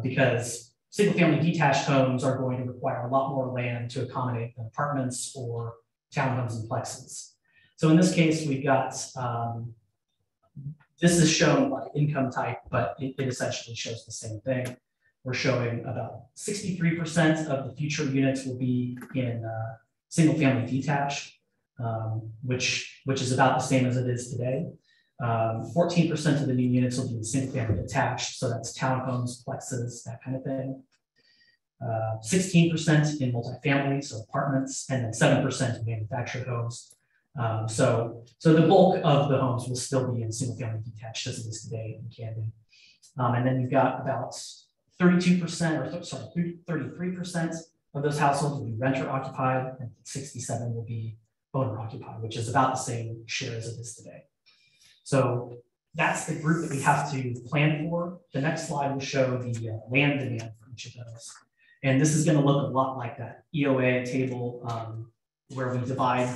Because single-family detached homes are going to require a lot more land to accommodate than apartments or townhomes and plexes. So in this case, we've got, this is shown by income type, but it essentially shows the same thing. We're showing about 63% of the future units will be in single-family detached, which is about the same as it is today. 14% of the new units will be in single-family attached, so that's townhomes, plexes, that kind of thing. 16% in multifamily, so apartments, and then 7% in manufactured homes. So the bulk of the homes will still be in single-family detached as it is today in Camden. And then you've got about 33% of those households will be renter occupied, and 67 will be owner occupied, which is about the same share as it is today. So that's the group that we have to plan for. The next slide will show the land demand for each of those. And this is going to look a lot like that EOA table where we divide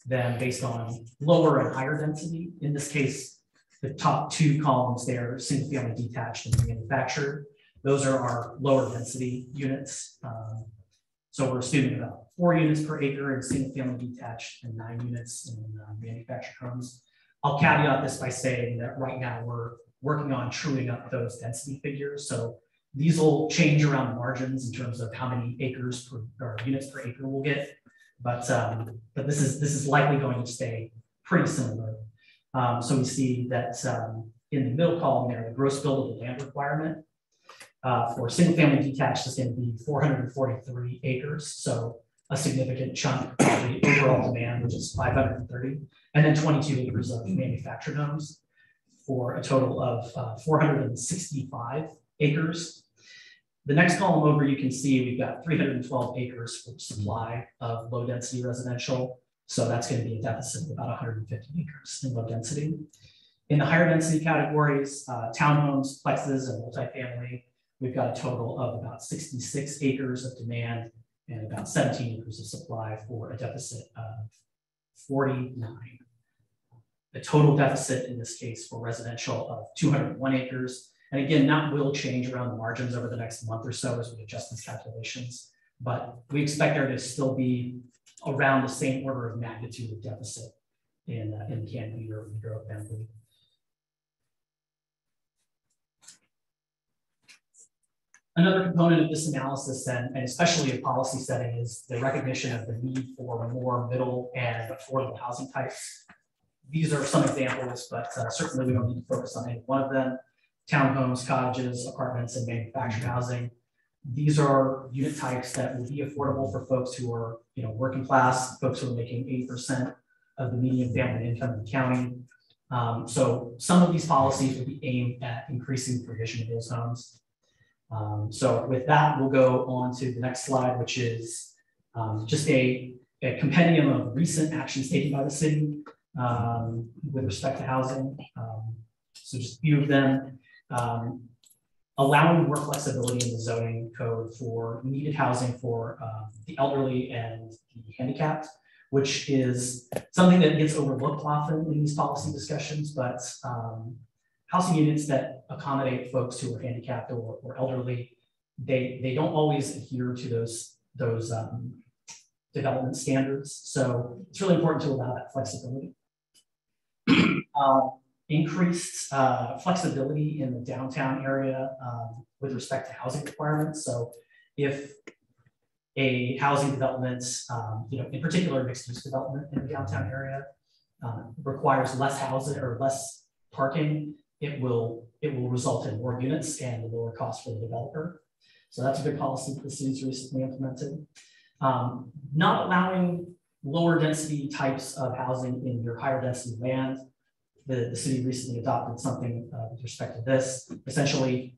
them based on lower and higher density. In this case, the top two columns there, single family detached and manufactured. Those are our lower density units. So we're assuming about 4 units per acre in single family detached and 9 units in manufactured homes. I'll caveat this by saying that right now we're working on truing up those density figures. So these will change around the margins in terms of how many acres per, or units per acre we'll get. But this is likely going to stay pretty similar. So we see that in the middle column there, the gross buildable land requirement for single family detached is going to be 443 acres. So a significant chunk of the overall demand, which is 530, and then 22 acres of manufactured homes for a total of 465 acres. The next column over, you can see we've got 312 acres for supply of low density residential. So that's going to be a deficit of about 150 acres in low density. In the higher density categories, townhomes, plexes, and multifamily, we've got a total of about 66 acres of demand and about 17 acres of supply for a deficit of 49. The total deficit in this case for residential of 201 acres. And again, that will change around the margins over the next month or so as we adjust these calculations. But we expect there to still be around the same order of magnitude of deficit in Camden or Europe family. Another component of this analysis, and especially a policy setting, is the recognition of the need for more middle and affordable housing types. These are some examples, but certainly we don't need to focus on any one of them. Townhomes, cottages, apartments, and manufactured housing. These are unit types that will be affordable for folks who are, working class, folks who are making 80% of the median family income in the county. So some of these policies will be aimed at increasing provision of those homes. So with that, we'll go on to the next slide, which is just a compendium of recent actions taken by the city with respect to housing. So just a few of them. Allowing more flexibility in the zoning code for needed housing for the elderly and the handicapped. which is something that gets overlooked often in these policy discussions, but housing units that accommodate folks who are handicapped or elderly, they don't always adhere to those development standards. So it's really important to allow that flexibility. Increased flexibility in the downtown area with respect to housing requirements. So if a housing development, in particular mixed-use development in the downtown area requires less housing or less parking, it will result in more units and a lower cost for the developer. So that's a big policy that the city's recently implemented. Not allowing lower density types of housing in your higher density land. The city recently adopted something with respect to this, essentially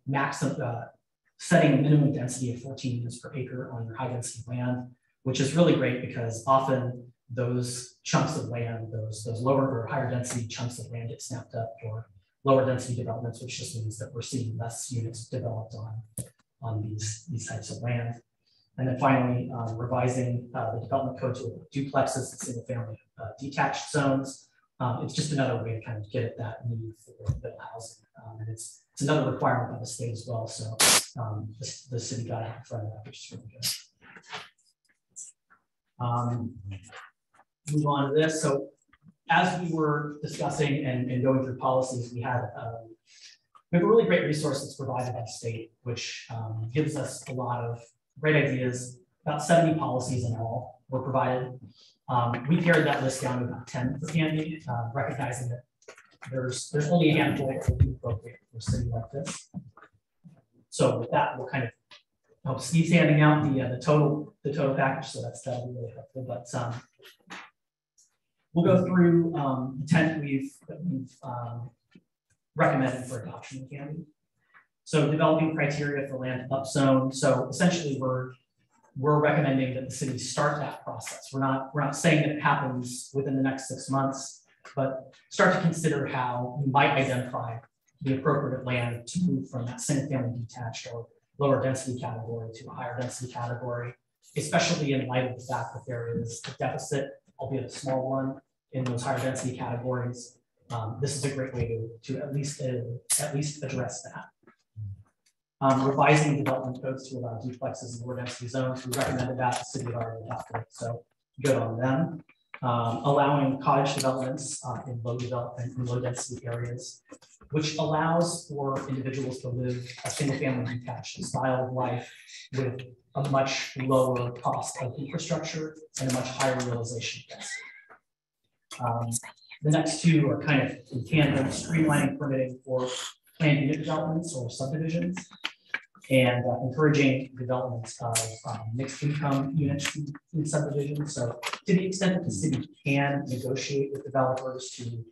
setting a minimum density of 14 units per acre on your high density land, which is really great because often those chunks of land, those lower or higher density chunks of land get snapped up for lower density developments, which just means that we're seeing less units developed on these types of land. And then finally, revising the development code to duplexes and single family detached zones. It's just another way to kind of get at that need for middle housing. And it's another requirement by the state as well. So the city got out in front of that, which is really good. Move on to this. So as we were discussing and going through policies, we have a really great resource that's provided by the state, which gives us a lot of great ideas. About 70 policies in all were provided. We pared that list down to about 10 for Canby, recognizing that there's only a handful that would be appropriate for a city like this. So with that, we'll kind of help Steve's handing out the total package, so that'll be really helpful. But we'll go through the 10 that we've recommended for adoption in Canby. So developing criteria for land upzone. So essentially, we're recommending that the city start that process. We're not saying that it happens within the next 6 months, but start to consider how you might identify the appropriate land to move from that single family detached or lower density category to a higher density category, especially in light of the fact that there is a deficit, albeit a small one, in those higher density categories. This is a great way to at least address that. Revising development codes to allow duplexes in lower density zones. We recommended that, the city had already adopted it, so good on them. Allowing cottage developments in low density areas, which allows for individuals to live a single family detached style of life with a much lower cost of infrastructure and a much higher realization density. The next two are kind of in tandem, streamlining permitting for planned unit developments or subdivisions, and encouraging development of mixed income units in subdivisions. So to the extent that the city can negotiate with developers to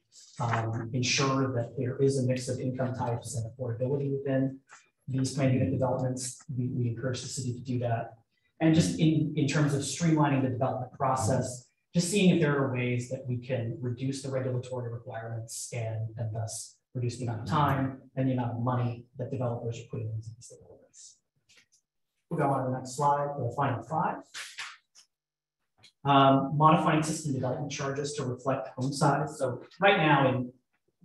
ensure that there is a mix of income types and affordability within these planned unit developments, we encourage the city to do that. And just in terms of streamlining the development process, just seeing if there are ways that we can reduce the regulatory requirements and thus reduce the amount of time and the amount of money that developers are putting into these developments. We'll go on to the next slide for the final 5. Modifying system development charges to reflect home size. So right now in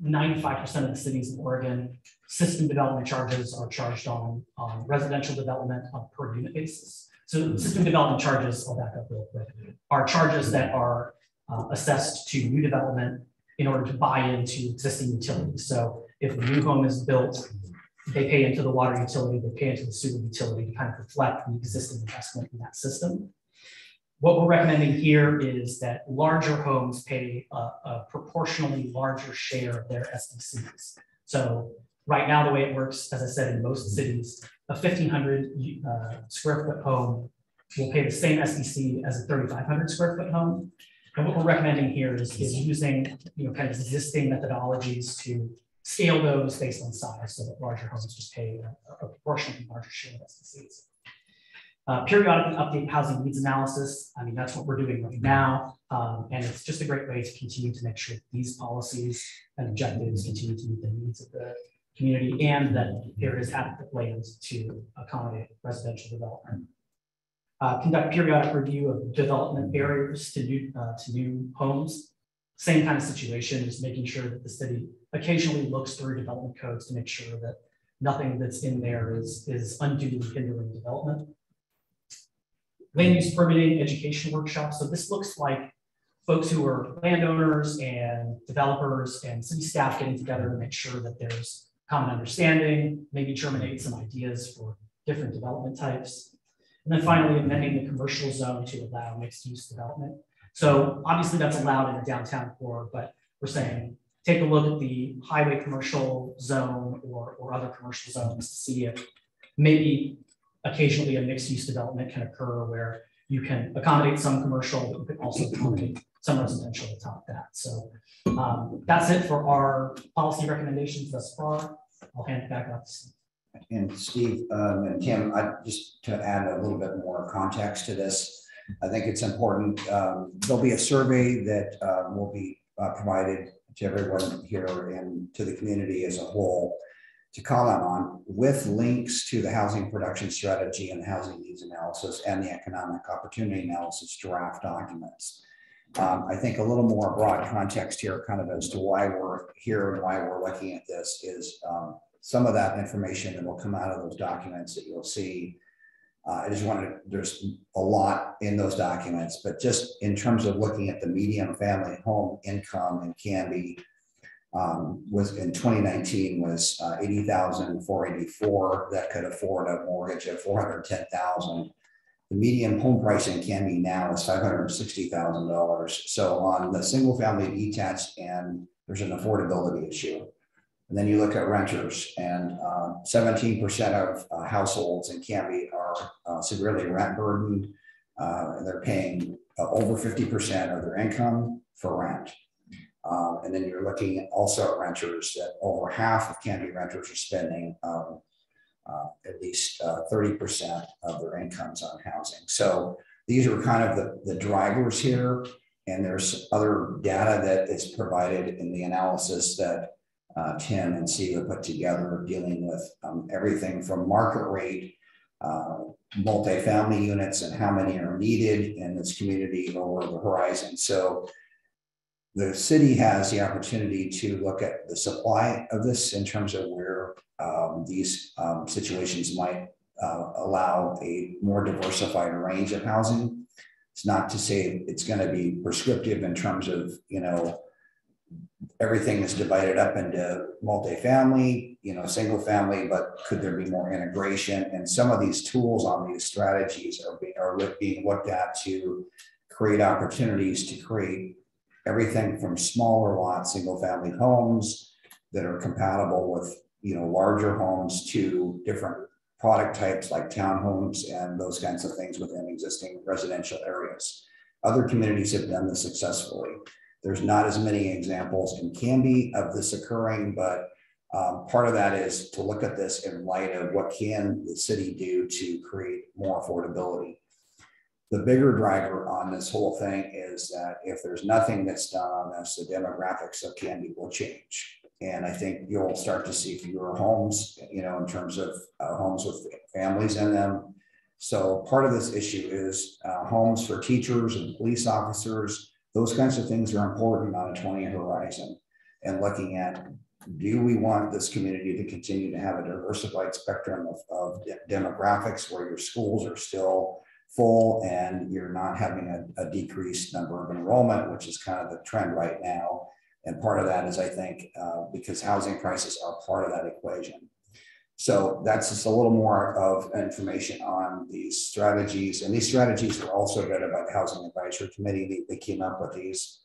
95% of the cities in Oregon, system development charges are charged on residential development on a per unit basis. So system development charges, I'll back up real quick, are charges that are assessed to new development in order to buy into existing utilities. So if a new home is built, they pay into the water utility, they pay into the sewer utility to kind of reflect the existing investment in that system. What we're recommending here is that larger homes pay a proportionally larger share of their SDCs. So right now, the way it works, as I said, in most cities, a 1,500 square foot home will pay the same SDC as a 3,500 square foot home. And what we're recommending here is using kind of existing methodologies to scale those based on size, so that larger homes just pay a proportionally larger share of SDCs. Periodically update housing needs analysis. I mean, that's what we're doing right now. And it's just a great way to continue to make sure that these policies and objectives continue to meet the needs of the community and that there is adequate land to accommodate residential development. conduct periodic review of development barriers to new homes. Same kind of situation, just making sure that the city occasionally looks through development codes to make sure that nothing that's in there is unduly hindering development. Land use permitting education workshops. So this looks like folks who are landowners and developers and city staff getting together to make sure that there's common understanding, maybe germinate some ideas for different development types. And then finally, amending the commercial zone to allow mixed use development. So obviously that's allowed in the downtown core, but we're saying, take a look at the highway commercial zone or other commercial zones to see if maybe occasionally a mixed use development can occur where you can accommodate some commercial, but you can also accommodate some residential atop that. So that's it for our policy recommendations thus far. I'll hand it back up to Steve. And Steve and Tim, just to add a little bit more context to this, I think it's important. There'll be a survey that will be provided to everyone here and to the community as a whole to comment on, with links to the housing production strategy and housing needs analysis and the economic opportunity analysis draft documents. I think a little more broad context here, kind of as to why we're here and why we're looking at this, is some of that information that will come out of those documents that you'll see. I just wanted, there's a lot in those documents, but just in terms of looking at the median family home income in Canby, was in 2019 was 80,484 that could afford a mortgage of 410,000. The median home price in Canby now is $560,000. So on the single family detached end, there's an affordability issue. And then you look at renters, and 17% of households in Canby are severely rent burdened. They're paying over 50% of their income for rent. And then you're looking also at renters that over half of Canby renters are spending at least 30% of their incomes on housing. So these are kind of the drivers here. And there's other data that is provided in the analysis that Tim and Siva put together, dealing with everything from market rate, multifamily units, and how many are needed in this community over the horizon. So the city has the opportunity to look at the supply of this in terms of where these situations might allow a more diversified range of housing. It's not to say it's going to be prescriptive in terms of, everything is divided up into multifamily, single family, but could there be more integration? And some of these tools on these strategies are being looked at to create opportunities to create everything from smaller lot single family homes that are compatible with larger homes to different product types like townhomes and those kinds of things within existing residential areas. Other communities have done this successfully. There's not as many examples in Canby of this occurring, but part of that is to look at this in light of what can the city do to create more affordability. The bigger driver on this whole thing is that if there's nothing that's done on this, the demographics of Canby will change. And I think you'll start to see fewer homes, in terms of homes with families in them. So part of this issue is homes for teachers and police officers. Those kinds of things are important on a 20-year horizon, and looking at, do we want this community to continue to have a diversified spectrum of demographics where your schools are still full and you're not having a decreased number of enrollment, which is kind of the trend right now. And part of that is, I think, because housing prices are part of that equation. So that's just a little more of information on these strategies. And these strategies were also vetted by the Housing Advisory Committee. They came up with these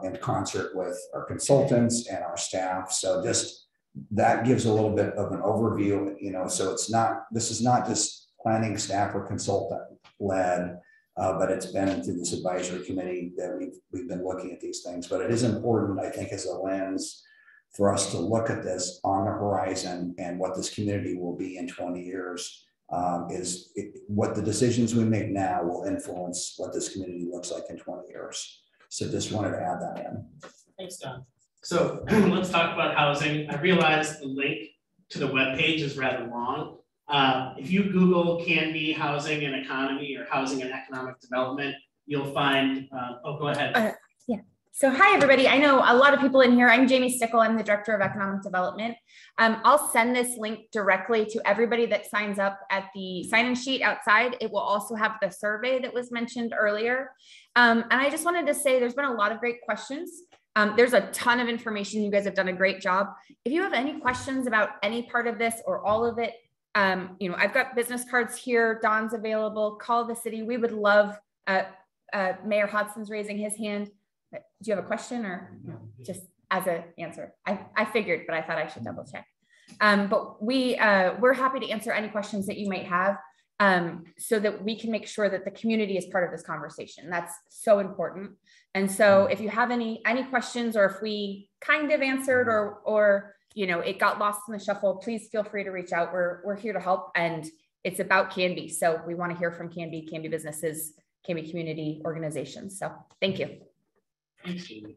in concert with our consultants and our staff. So just that gives a little bit of an overview, so this is not just planning staff or consultant led, but it's been through this advisory committee that we've been looking at these things. But it is important, I think, as a lens for us to look at this on the horizon, and what this community will be in 20 years what the decisions we make now will influence what this community looks like in 20 years. So just wanted to add that in. Thanks, Don. So let's talk about housing. I realize the link to the webpage is rather long. If you Google Canby housing and economy or housing and economic development, you'll find, go ahead. Yeah. So hi, everybody. I know a lot of people in here. I'm Jamie Stickle. I'm the Director of Economic Development. I'll send this link directly to everybody that signs up at the sign-in sheet outside. It will also have the survey that was mentioned earlier. And I just wanted to say there's been a lot of great questions. There's a ton of information. You guys have done a great job. If you have any questions about any part of this or all of it, you know, I've got business cards here. Don's available. Call the city. We would love, Mayor Hodson's raising his hand. Do you have a question or just as an answer? I figured, but I thought I should double check. But we're happy to answer any questions that you might have so that we can make sure that the community is part of this conversation. That's so important. And so if you have any questions or if we kind of answered or you know, it got lost in the shuffle, please feel free to reach out. We're here to help, and it's about Canby. So we want to hear from Canby businesses, Canby community organizations. So thank you. Thanks, Jamie.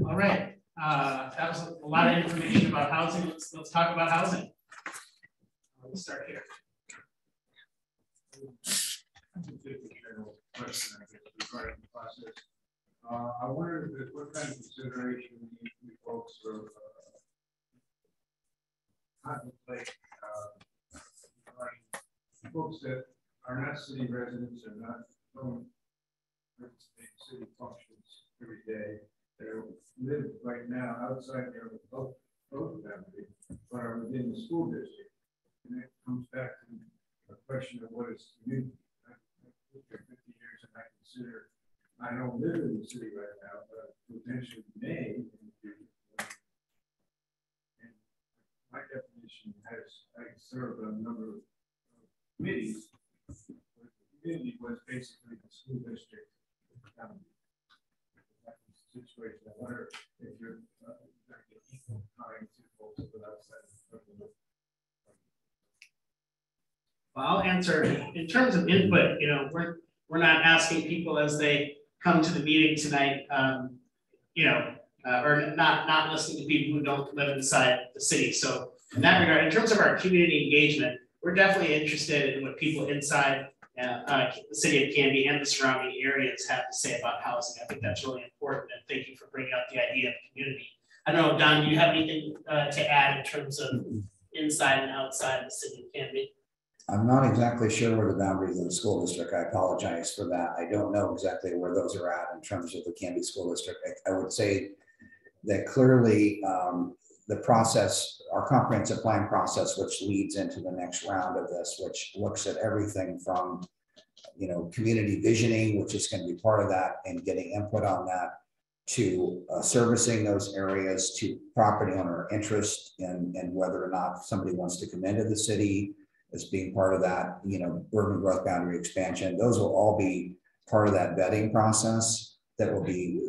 All right, that was a lot of information about housing. Let's talk about housing. We'll start here. Question, I guess, regarding the process. I wonder what kind of consideration you folks are contemplate regarding folks that are not city residents and don't participate in city functions every day. They live right now outside their vote boundary, but are within the school district. And it comes back to the question of what is community. I've lived here 50 years, and I consider I don't live in the city right now, but potentially may in the future. And my definition has I served on a number of committees. The community was basically the school district. That was the situation. I wonder if you're equal time to folks outside of the. Well, I'll answer in terms of input. You know, we're not asking people as they come to the meeting tonight, you know, or not listening to people who don't live inside the city. So in that regard, in terms of our community engagement, we're definitely interested in what people inside the city of Canby and the surrounding areas have to say about housing. I think that's really important, and thank you for bringing up the idea of community. I don't know, Don, do you have anything to add in terms of inside and outside the city of Canby? I'm not exactly sure where the boundaries of the school district. I apologize for that. I don't know exactly where those are at in terms of the Canby School District. I would say that clearly the process, our comprehensive plan process, which leads into the next round of this, which looks at everything from, you know, community visioning, which is going to be part of that, and getting input on that, to servicing those areas, to property owner interest in whether or not somebody wants to come into the city as being part of that, you know, urban growth boundary expansion. Those will all be part of that vetting process that will be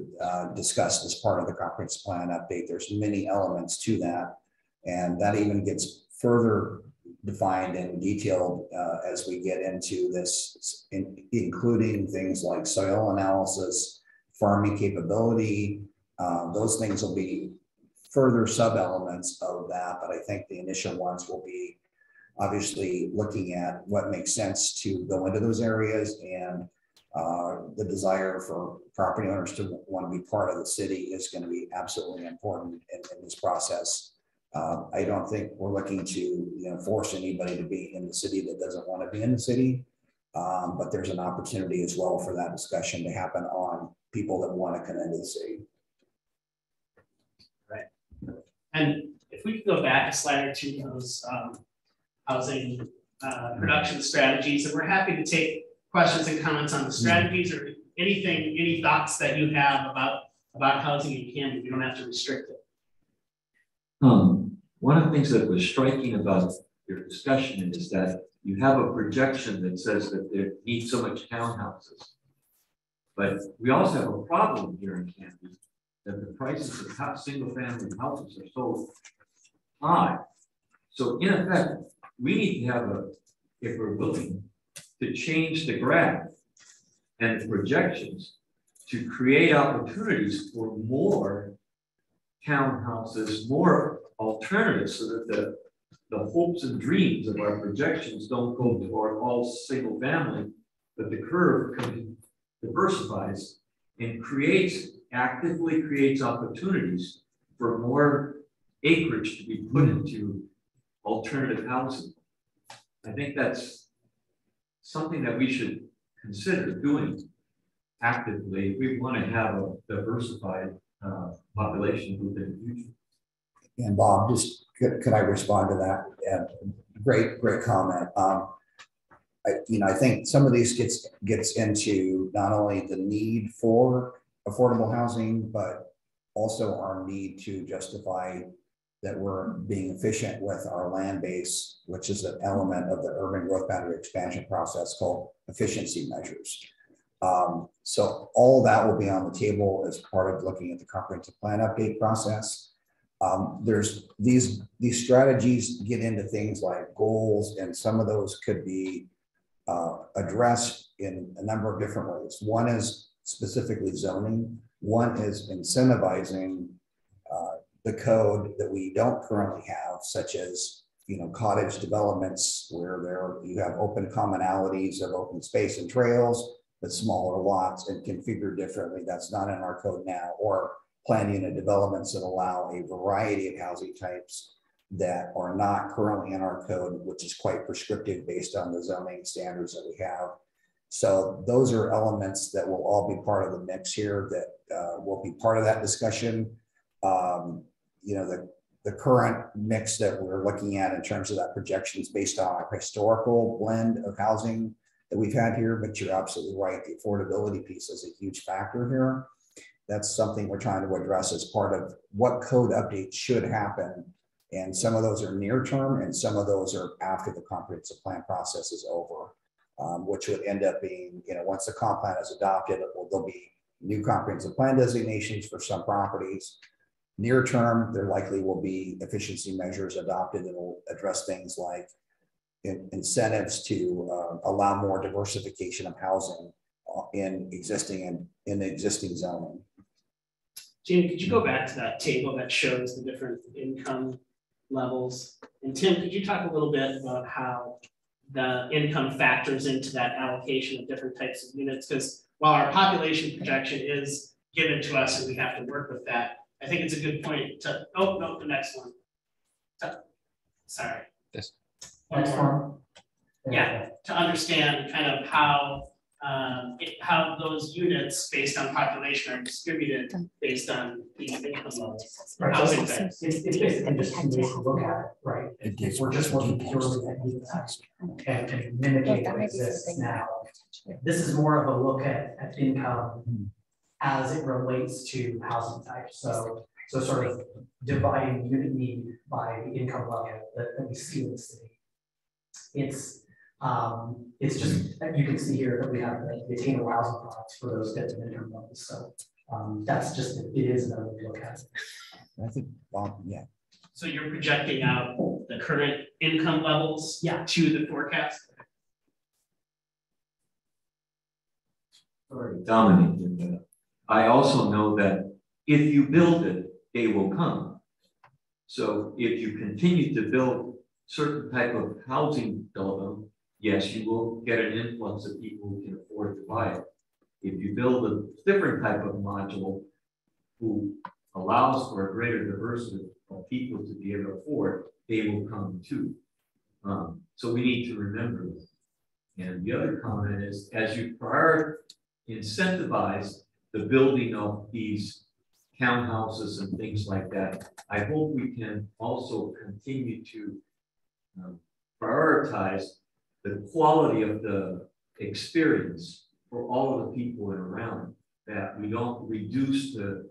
discussed as part of the comprehensive plan update. There's many elements to that, and that even gets further defined and detailed as we get into this, including things like soil analysis, farming capability. Those things will be further sub-elements of that, but I think the initial ones will be obviously looking at what makes sense to go into those areas, and the desire for property owners to want to be part of the city is going to be absolutely important in this process. I don't think we're looking to force anybody to be in the city that doesn't want to be in the city, but there's an opportunity as well for that discussion to happen on people that want to come into the city. Right. And if we could go back a slide or two to those housing production strategies, and we're happy to take questions and comments on the strategies or anything, any thoughts that you have about housing in Canby. We don't have to restrict it. One of the things that was striking about your discussion is that you have a projection that says that there need so much townhouses. But we also have a problem here in Canby that the prices of single family houses are so high. So in effect, we need to have if we're willing to change the graph and the projections to create opportunities for more townhouses, more alternatives, so that the hopes and dreams of our projections don't go toward all single family, but the curve diversifies and actively creates opportunities for more acreage to be put into alternative housing. I think that's something that we should consider doing actively if we want to have a diversified population group in the future. And Bob, just could I respond to that? Great comment. I think some of these gets into not only the need for affordable housing, but also our need to justify that we're being efficient with our land base, which is an element of the urban growth boundary expansion process called efficiency measures. So all that will be on the table as part of looking at the comprehensive plan update process. There's these strategies get into things like goals, and some of those could be addressed in a number of different ways. One is specifically zoning. One is incentivizing the code that we don't currently have, such as cottage developments where you have open commonalities of open space and trails, but smaller lots and configured differently. That's not in our code now. Or planned unit developments that allow a variety of housing types that are not currently in our code, which is quite prescriptive based on the zoning standards that we have. So those are elements that will all be part of the mix here that will be part of that discussion. The current mix that we're looking at in terms of that projection is based on a historical blend of housing that we've had here, but you're absolutely right. The affordability piece is a huge factor here. That's something we're trying to address as part of what code updates should happen. And some of those are near term and some of those are after the comprehensive plan process is over, which would end up being, once the comp plan is adopted, there'll be new comprehensive plan designations for some properties. Near term, there likely will be efficiency measures adopted that will address things like incentives to allow more diversification of housing in the existing zoning. Jamie, could you go back to that table that shows the different income levels? And Tim, could you talk a little bit about how the income factors into that allocation of different types of units? Because while our population projection is given to us and we have to work with that, I think it's a good point to, the next one. Sorry. This. Next one. Yeah, to understand kind of how those units based on population are distributed based on the income levels. Right. Housing So types. it's basically just to look at it, right? We're just looking purely at unit size and mimicking what exists now. This is more of a look at income as it relates to housing type. So sort of dividing unit need by the income level that we see in the city. It's just, you can see here that we have the attainable housing products for those different income levels. So that's just, it is another look at it. I think, yeah. So you're projecting out the current income levels to the forecast? Dominic, I also know that if you build it, they will come. So if you continue to build certain type of housing development, yes, you will get an influx of people who can afford to buy it. If you build a different type of module who allows for a greater diversity of people to be able to afford, they will come too. So we need to remember this. And the other comment is, as you incentivize the building of these townhouses and things like that, I hope we can also continue to prioritize the quality of the experience for all of the people in around, that we don't reduce the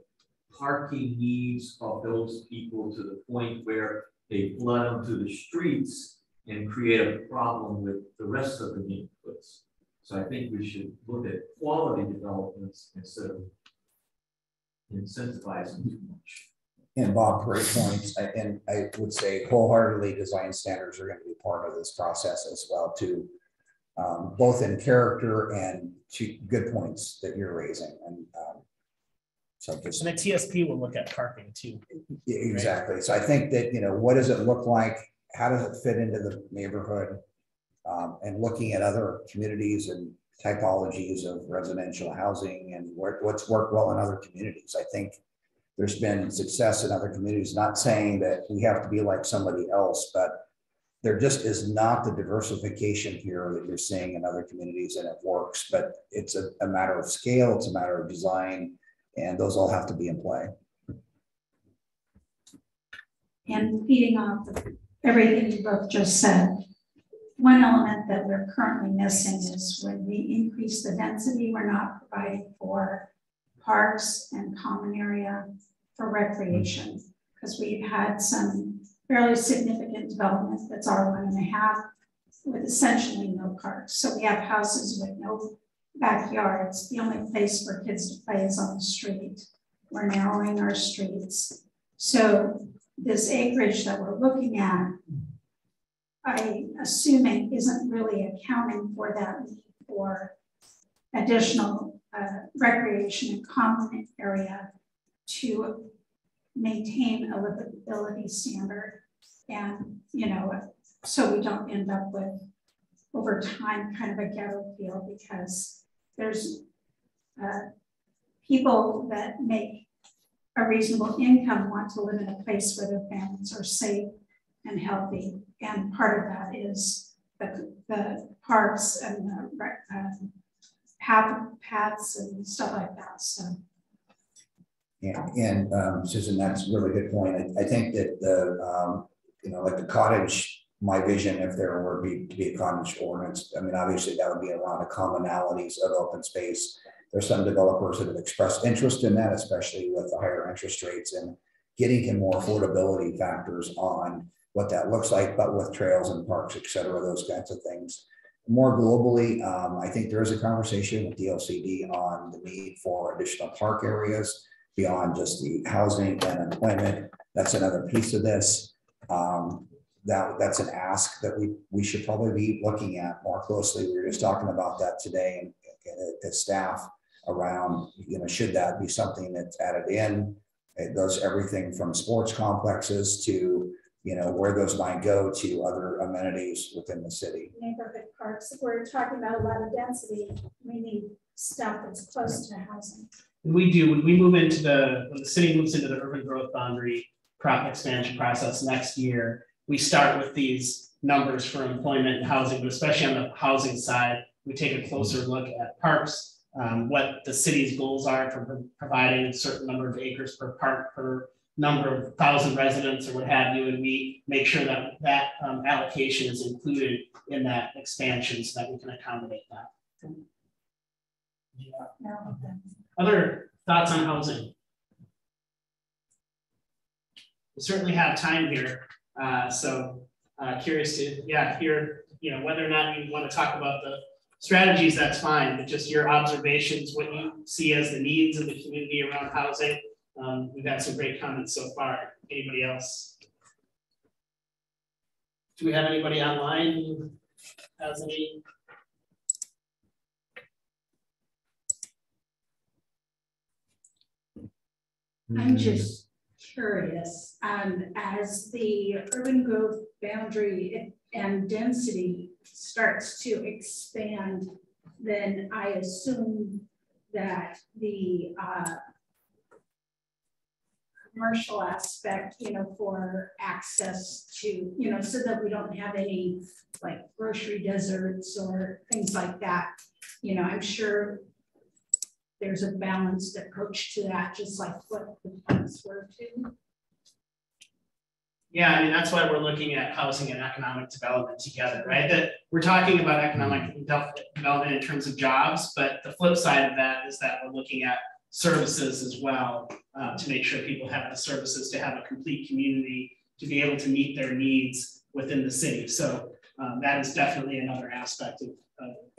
parking needs of those people to the point where they flood onto the streets and create a problem with the rest of the neighborhoods. So I think we should look at quality developments instead of incentivizing too much. And Bob, great points. And I would say wholeheartedly design standards are going to be part of this process as well too, both in character and to good points that you're raising. And so just, and the TSP will look at parking too. Exactly. Right? So I think that, what does it look like? how does it fit into the neighborhood? And looking at other communities and typologies of residential housing and what's worked well in other communities. I think there's been success in other communities, not saying that we have to be like somebody else, but there just is not the diversification here that you're seeing in other communities, and it works, but it's a matter of scale, it's a matter of design, and those all have to be in play. And feeding off of everything you both just said, one element that we're currently missing is when we increase the density, we're not providing for parks and common area for recreation, because we've had some fairly significant development that's R1.5 with essentially no parks. So we have houses with no backyards. The only place for kids to play is on the street. We're narrowing our streets. So this acreage that we're looking at, I'm assuming isn't really accounting for that need for additional recreation and common area to maintain a livability standard. And, you know, so we don't end up with over time kind of a ghetto feel, because there's people that make a reasonable income want to live in a place where their families are safe and healthy. And part of that is the parks and the paths and stuff like that. So. Yeah, and Susan, that's a really good point. I think that the, you know, like the cottage, my vision, if there were to be a cottage ordinance, I mean, obviously that would be around the commonalities of open space. There's some developers that have expressed interest in that, especially with the higher interest rates and getting to more affordability factors on what that looks like, but with trails and parks, et cetera, those kinds of things. More globally, I think there is a conversation with DLCD on the need for additional park areas beyond just the housing and employment. That's another piece of this. That's an ask that we should probably be looking at more closely. We were just talking about that today and as staff around, you know, should that be something that's added in? It does everything from sports complexes to, you know, where those might go to other amenities within the city. Neighborhood parks, if we're talking about a lot of density, we need stuff that's close to housing. We do, when we move into when the city moves into the urban growth boundary expansion process next year, we start with these numbers for employment and housing, but especially on the housing side, we take a closer look at parks, what the city's goals are for providing a certain number of acres per park per number of 1,000 residents or what have you, and we make sure that that allocation is included in that expansion so that we can accommodate that. Yeah. Other thoughts on housing? We certainly have time here, so curious to hear, you know, whether or not you want to talk about the strategies. That's fine, but just your observations, what you see as the needs of the community around housing. We've had some great comments so far. Anybody else? Do we have anybody online who has any? I'm just curious, as the urban growth boundary and density starts to expand, then I assume that the commercial aspect, you know, for access to, you know, so that we don't have any like grocery deserts or things like that. You know, I'm sure there's a balanced approach to that, just like what the parks were too. Yeah, I mean, that's why we're looking at housing and economic development together, right? That we're talking about economic development in terms of jobs, but the flip side of that is that we're looking at services as well, to make sure people have the services to have a complete community, to be able to meet their needs within the city. So that is definitely another aspect of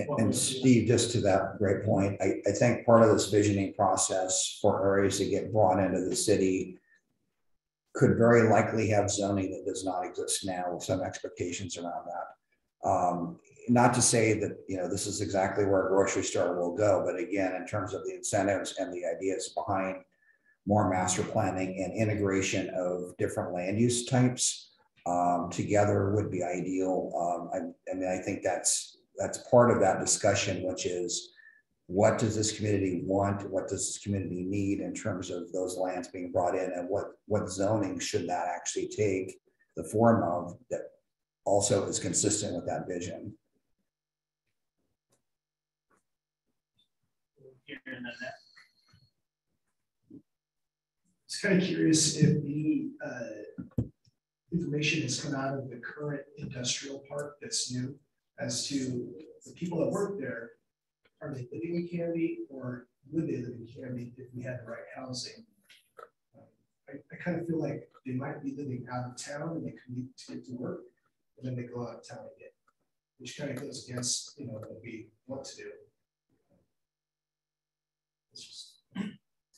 what and Steve, just to that great point, I think part of this visioning process for areas that get brought into the city could very likely have zoning that does not exist now, with some expectations around that. Not to say that, you know, this is exactly where a grocery store will go, but again, in terms of the incentives and the ideas behind more master planning and integration of different land use types, together would be ideal. I mean, I think that's part of that discussion, which is what does this community want? What does this community need in terms of those lands being brought in, and what zoning should that actually take the form of that also is consistent with that vision? It's kind of curious if the information has come out of the current industrial park that's new as to the people that work there. Are they living in Canby, or would they live in Canby if we had the right housing? I kind of feel like they might be living out of town and they commute to get to work, and then they go out of town again, which kind of goes against, you know, what we want to do. It's just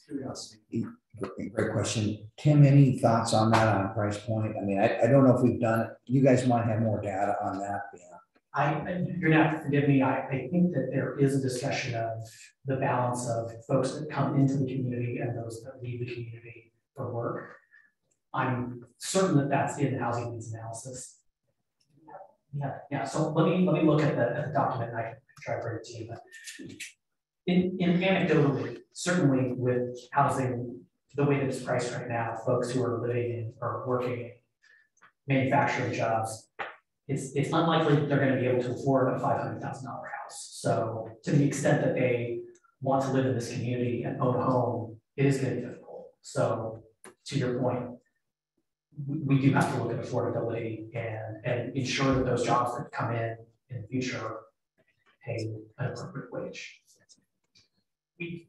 curiosity. Great question. Tim, any thoughts on that on price point? I mean, I don't know if we've done it. You guys might have more data on that. Yeah. You're gonna have to forgive me. I think that there is a discussion of the balance of folks that come into the community and those that leave the community for work. I'm certain that that's in the housing needs analysis. Yeah. So let me look at the document and I can try to bring it to you. But in anecdotally, certainly with housing the way that it's priced right now, folks who are living in or working in manufacturing jobs, it's unlikely that they're going to be able to afford a $500,000 house. So to the extent that they want to live in this community and own a home, it is going to be difficult. So to your point, we do have to look at affordability and ensure that those jobs that come in the future pay an appropriate wage.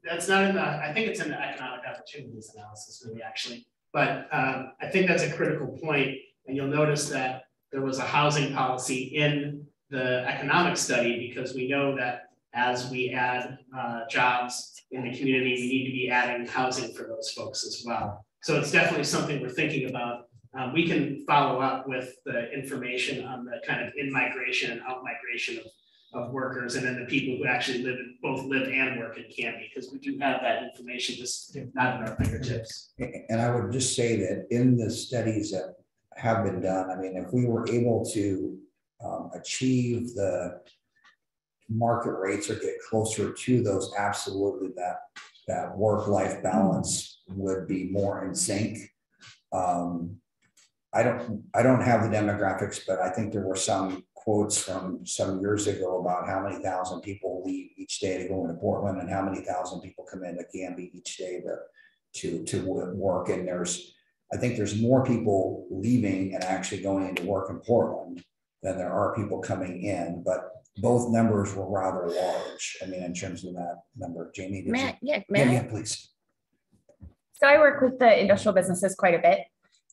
That's not in the, I think it's in the economic opportunities analysis maybe actually, but I think that's a critical point, and you'll notice that there was a housing policy in the economic study because we know that as we add jobs in the community, we need to be adding housing for those folks as well. So it's definitely something we're thinking about. We can follow up with the information on the kind of in-migration and out-migration of workers, and then the people who actually both live and work in Canby, because we do have that information, just not in our fingertips. And I would just say that in the studies that have been done, I mean, if we were able to achieve the market rates or get closer to those, absolutely that work-life balance would be more in sync. I don't have the demographics, but I think there were some quotes from some years ago about how many thousand people leave each day to go into Portland and how many thousand people come into Canby each day to work. And I think there's more people leaving and actually going into work in Portland than there are people coming in, but both numbers were rather large. I mean, in terms of that number. Jamie, Yeah, please. So I work with the industrial businesses quite a bit.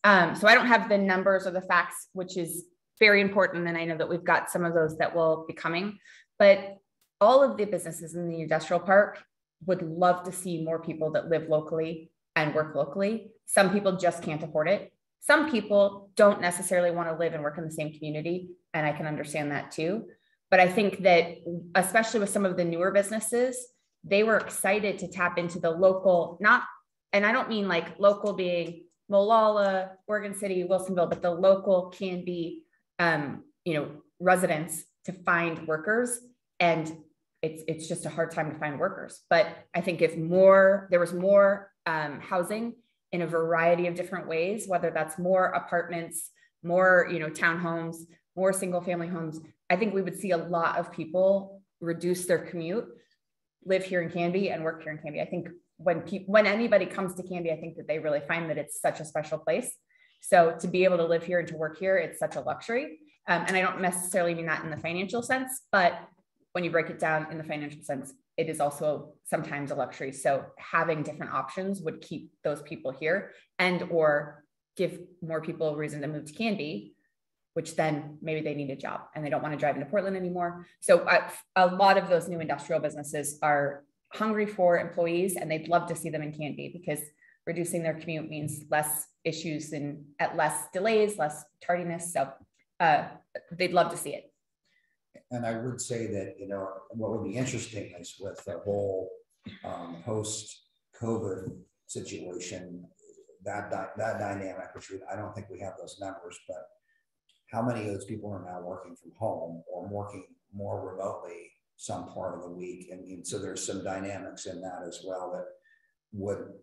So I don't have the numbers or the facts, which is very important. And I know that we've got some of those that will be coming, but all of the businesses in the industrial park would love to see more people that live locally and work locally. Some people just can't afford it. Some people don't necessarily want to live and work in the same community. And I can understand that too. But I think that especially with some of the newer businesses, they were excited to tap into the local, and I don't mean like local being Molalla, Oregon City, Wilsonville, but the local Canby, residents to find workers. And it's just a hard time to find workers. But I think if there was more housing in a variety of different ways, whether that's more apartments, more, townhomes, more single family homes, I think we would see a lot of people reduce their commute, live here in Canby and work here in Canby. I think when anybody comes to Canby, I think that they really find that it's such a special place. So to be able to live here and to work here, it's such a luxury. And I don't necessarily mean that in the financial sense, but when you break it down in the financial sense, it is also sometimes a luxury. So having different options would keep those people here or give more people a reason to move to Canby, which then maybe they need a job and they don't want to drive into Portland anymore. So a lot of those new industrial businesses are hungry for employees and they'd love to see them in Canby because reducing their commute means less issues and less delays, less tardiness. So they'd love to see it. And I would say that, what would be interesting is with the whole post-COVID situation, that dynamic, which I don't think we have those numbers, but how many of those people are now working from home or working more remotely some part of the week? And so there's some dynamics in that as well that would,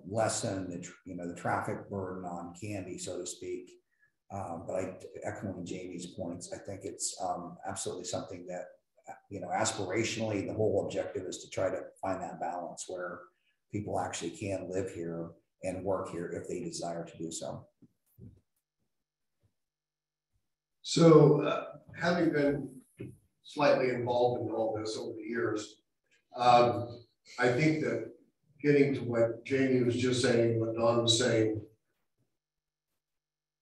lessen the traffic burden on Canby, so to speak. But echoing Jamie's points, I think it's absolutely something that, aspirationally, the whole objective is to try to find that balance where people actually can live here and work here if they desire to do so. So having been slightly involved in all this over the years, I think that getting to what Jamie was just saying, what Don was saying,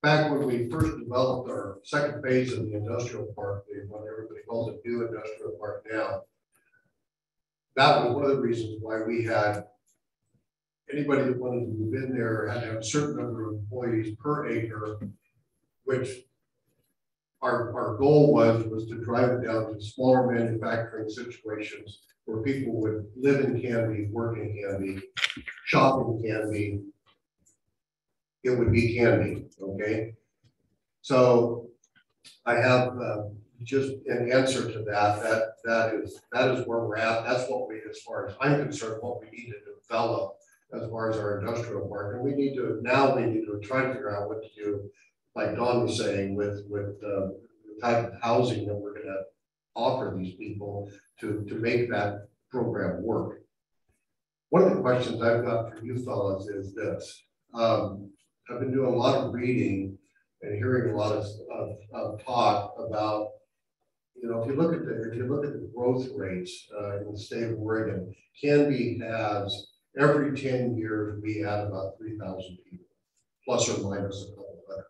back when we first developed our second phase of the industrial park, what everybody calls a new industrial park now, that was one of the reasons why we had anybody that wanted to move in there had to have a certain number of employees per acre, which our goal was to drive it down to smaller manufacturing situations where people would live in Canby, work in Canby, shop in Canby. It would be Canby, okay? So I have just an answer to that. That is where we're at. That's what we, as far as I'm concerned, what we need to develop as far as our industrial park. And we need to try to figure out what to do, like Don was saying, with the type of housing that we're gonna offer these people to make that program work. One of the questions I've got for you fellas is this. I've been doing a lot of reading and hearing a lot of talk about, if you look at the growth rates in the state of Oregon, Canby has every 10 years we add about 3,000 people, plus or minus a couple hundred.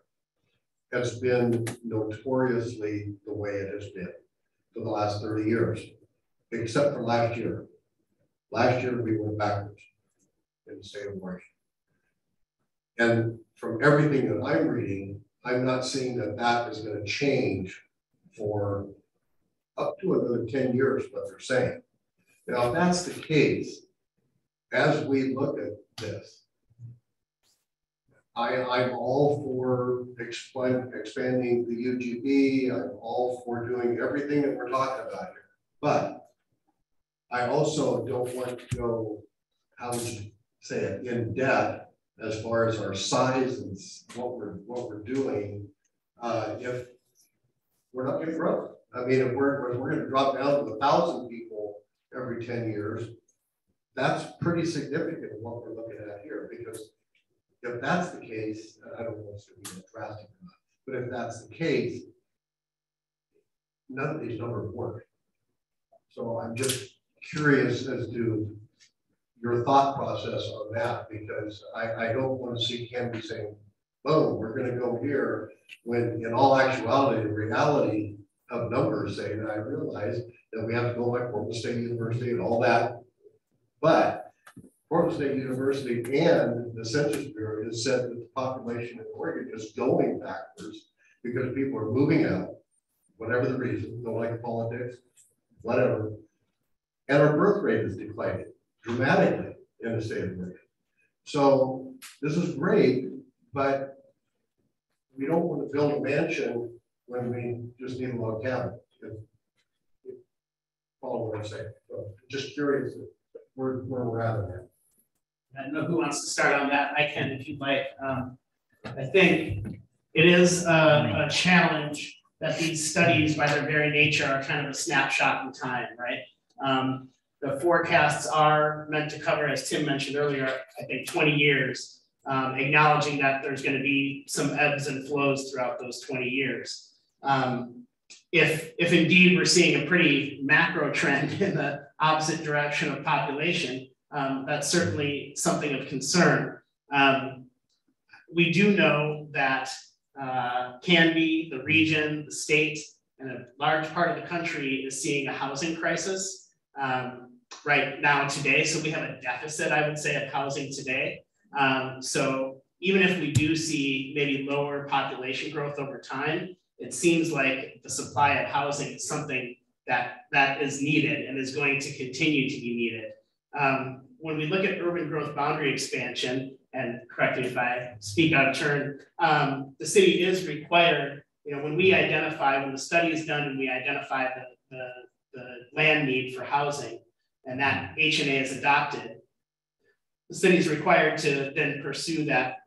Has been notoriously the way it has been for the last 30 years, except for last year. Last year we went backwards in the state of Oregon. And from everything that I'm reading, I'm not seeing that is going to change for up to another 10 years, what they're saying. Now, if that's the case, as we look at this, I'm all for expanding the UGB. I'm all for doing everything that we're talking about here. But I also don't want to go, how would you say it, in depth as far as our size and what we're doing if we're not going to grow. I mean, if we're going to drop down to 1,000 people every 10 years, that's pretty significant what we're looking at here, because if that's the case, I don't know if it's going to be drastic or not, but if that's the case, none of these numbers work. So I'm just curious as to your thought process on that, because I don't want to see Canby saying, oh, we're going to go here, when in all actuality, the reality of numbers say that I realize that we have to go like Portland State University and all that. But Portland State University and the Census Bureau has said that the population in Oregon is going backwards because people are moving out, whatever the reason, don't like politics, whatever. And our birth rate is declining dramatically in the state of Oregon. So this is great, but we don't want to build a mansion when we just need a log cabin. Follow what I'm saying. So just curious where we're at on that. I don't know who wants to start on that. I can if you'd like. I think it is a challenge that these studies, by their very nature, are kind of a snapshot in time, right? The forecasts are meant to cover, as Tim mentioned earlier, I think 20 years, acknowledging that there's going to be some ebbs and flows throughout those 20 years. If indeed we're seeing a pretty macro trend in the opposite direction of population, that's certainly something of concern. We do know that Canby, the region, the state, and a large part of the country is seeing a housing crisis right now today. So we have a deficit, I would say, of housing today. So even if we do see maybe lower population growth over time, it seems like the supply of housing is something that is needed and is going to continue to be needed. When we look at urban growth boundary expansion, and correct me if I speak out of turn, the city is required when we identify, when the study is done and we identify the land need for housing, and that HNA is adopted, the city is required to then pursue that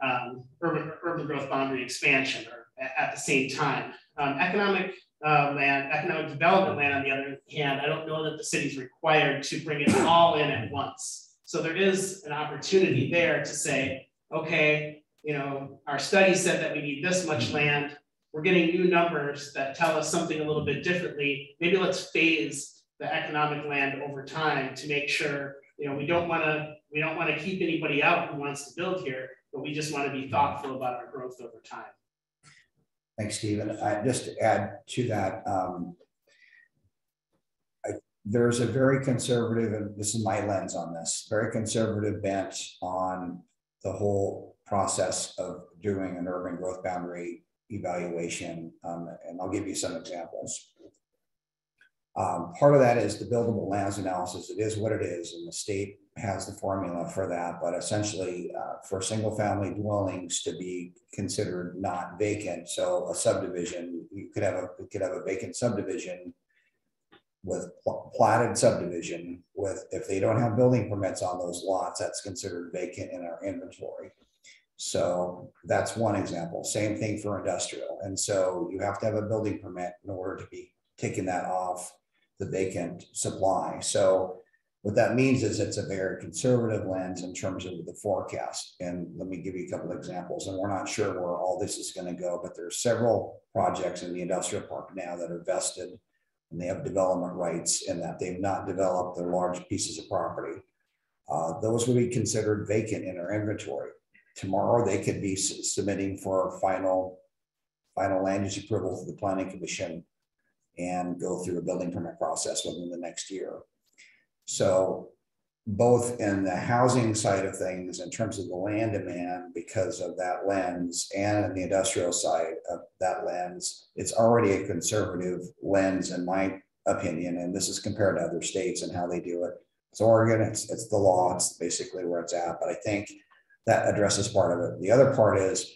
urban growth boundary expansion or at the same time. Economic development land, on the other hand, I don't know that the city is required to bring it all in at once. So there is an opportunity there to say, okay, our study said that we need this much land. We're getting new numbers that tell us something a little bit differently. Maybe let's phase the economic land over time to make sure, we don't want to keep anybody out who wants to build here, but we just want to be thoughtful about our growth over time. Thanks, Stephen. Just to add to that, there's a very conservative, and this is my lens on this, very conservative bent on the whole process of doing an urban growth boundary evaluation. And I'll give you some examples. Part of that is the buildable lands analysis. It is what it is, and the state has the formula for that. But essentially, for single family dwellings to be considered not vacant, so a subdivision, you could have a vacant subdivision with platted subdivision with, if they don't have building permits on those lots, that's considered vacant in our inventory. So that's one example. Same thing for industrial. And so you have to have a building permit in order to be taking that off the vacant supply. So what that means is it's a very conservative lens in terms of the forecast. And let me give you a couple of examples. And we're not sure where all this is going to go, but there's several projects in the industrial park now that are vested and they have development rights in that they've not developed their large pieces of property. Those would be considered vacant in our inventory. Tomorrow, they could be submitting for final land use approval to the Planning Commission and go through a building permit process within the next year. So both in the housing side of things, in terms of the land demand, because of that lens, and in the industrial side of that lens, it's already a conservative lens, in my opinion. And this is compared to other states and how they do it. It's Oregon, it's the law, it's basically where it's at. But I think that addresses part of it. The other part is,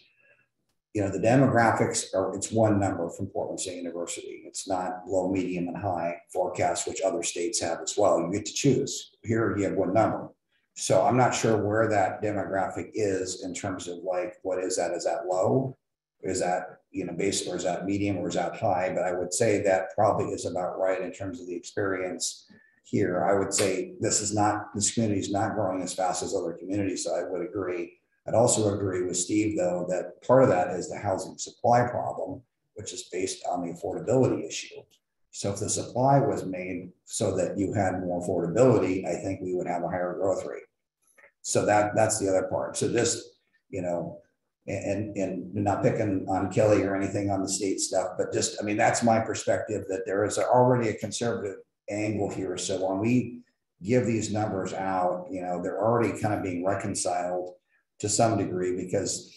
the demographics it's one number from Portland State University. It's not low, medium, and high forecast, which other states have as well. You get to choose. Here you have one number. So I'm not sure where that demographic is in terms of like, what is that? Is that low? Is that, base, or is that medium, or is that high? But I would say that probably is about right in terms of the experience here. I would say this community is not growing as fast as other communities, so I would agree. I'd also agree with Steve, though, that part of that is the housing supply problem, which is based on the affordability issue. So if the supply was made so that you had more affordability, I think we would have a higher growth rate. So that's the other part. So this, and not picking on Kelly or anything on the state stuff, but just, that's my perspective, that there is already a conservative angle here. So when we give these numbers out, they're already kind of being reconciled to some degree, because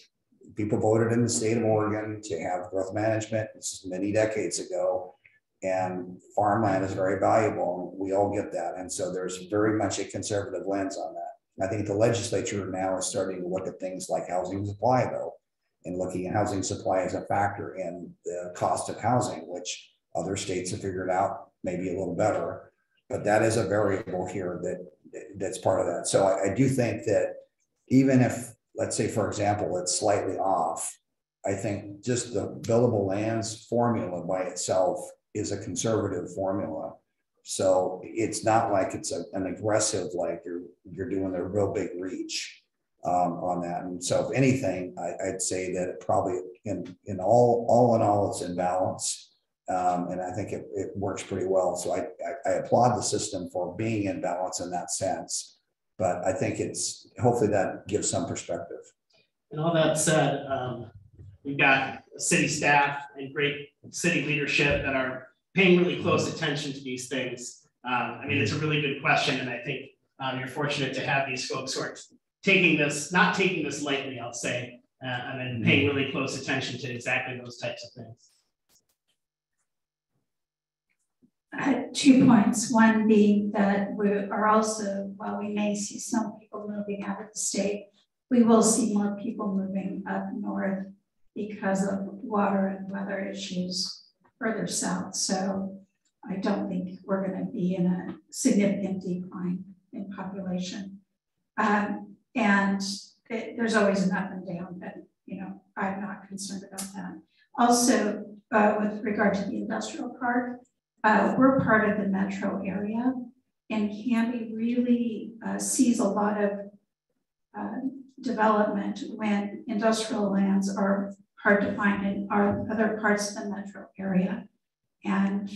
people voted in the state of Oregon to have growth management. This is many decades ago, and farmland is very valuable. And we all get that. And so there's very much a conservative lens on that. I think the legislature now is starting to look at things like housing supply, though, and looking at housing supply as a factor in the cost of housing, which other states have figured out maybe a little better. But that is a variable here that's part of that. So I do think that even if, let's say, for example, it's slightly off, I think just the buildable lands formula by itself is a conservative formula. So it's not like it's an aggressive, like you're doing a real big reach on that. And so if anything, I'd say that it probably in all, it's in balance. And I think it works pretty well. So I applaud the system for being in balance in that sense. But I think hopefully that gives some perspective. And all that said, we've got city staff and great city leadership that are paying really close attention to these things. It's a really good question. And I think you're fortunate to have these folks who are not taking this lightly, I'll say, and paying really close attention to exactly those types of things. 2 points. One being that we are also, while we may see some people moving out of the state, we will see more people moving up north because of water and weather issues further south. So I don't think we're going to be in a significant decline in population. There's always an up and down, but I'm not concerned about that. Also, with regard to the industrial park, we're part of the metro area, and Canby really sees a lot of development when industrial lands are hard to find in other parts of the metro area. And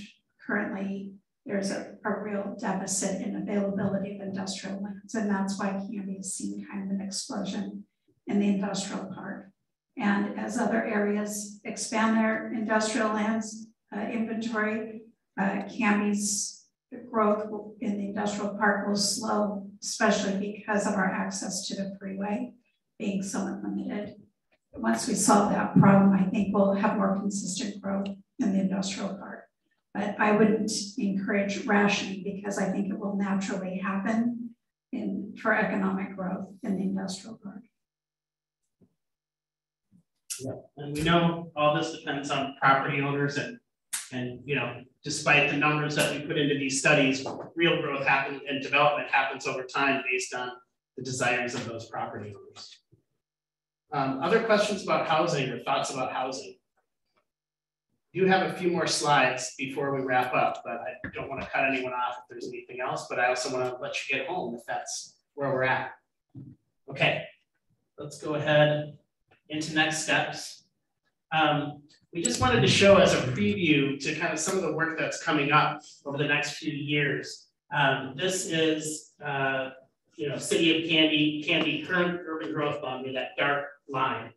currently there's a real deficit in availability of industrial lands. And that's why Canby has seen kind of an explosion in the industrial park. And as other areas expand their industrial lands inventory, Canby's growth in the industrial park will slow, especially because of our access to the freeway being somewhat limited. Once we solve that problem, I think we'll have more consistent growth in the industrial park. But I wouldn't encourage rationing because I think it will naturally happen for economic growth in the industrial park. Yeah. And we know all this depends on property owners and despite the numbers that we put into these studies, real growth happens and development happens over time based on the desires of those property owners. Other questions about housing or thoughts about housing? You have a few more slides before we wrap up, but I don't want to cut anyone off if there's anything else, but I also want to let you get home if that's where we're at. Okay, let's go ahead into next steps. We just wanted to show as a preview to kind of some of the work that's coming up over the next few years. This is, City of Canby current urban growth boundary, that dark line.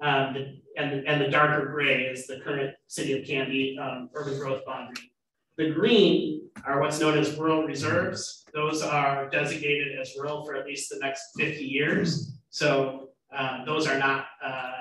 And the darker gray is the current City of Canby urban growth boundary. The green are what's known as rural reserves. Those are designated as rural for at least the next 50 years. So those are not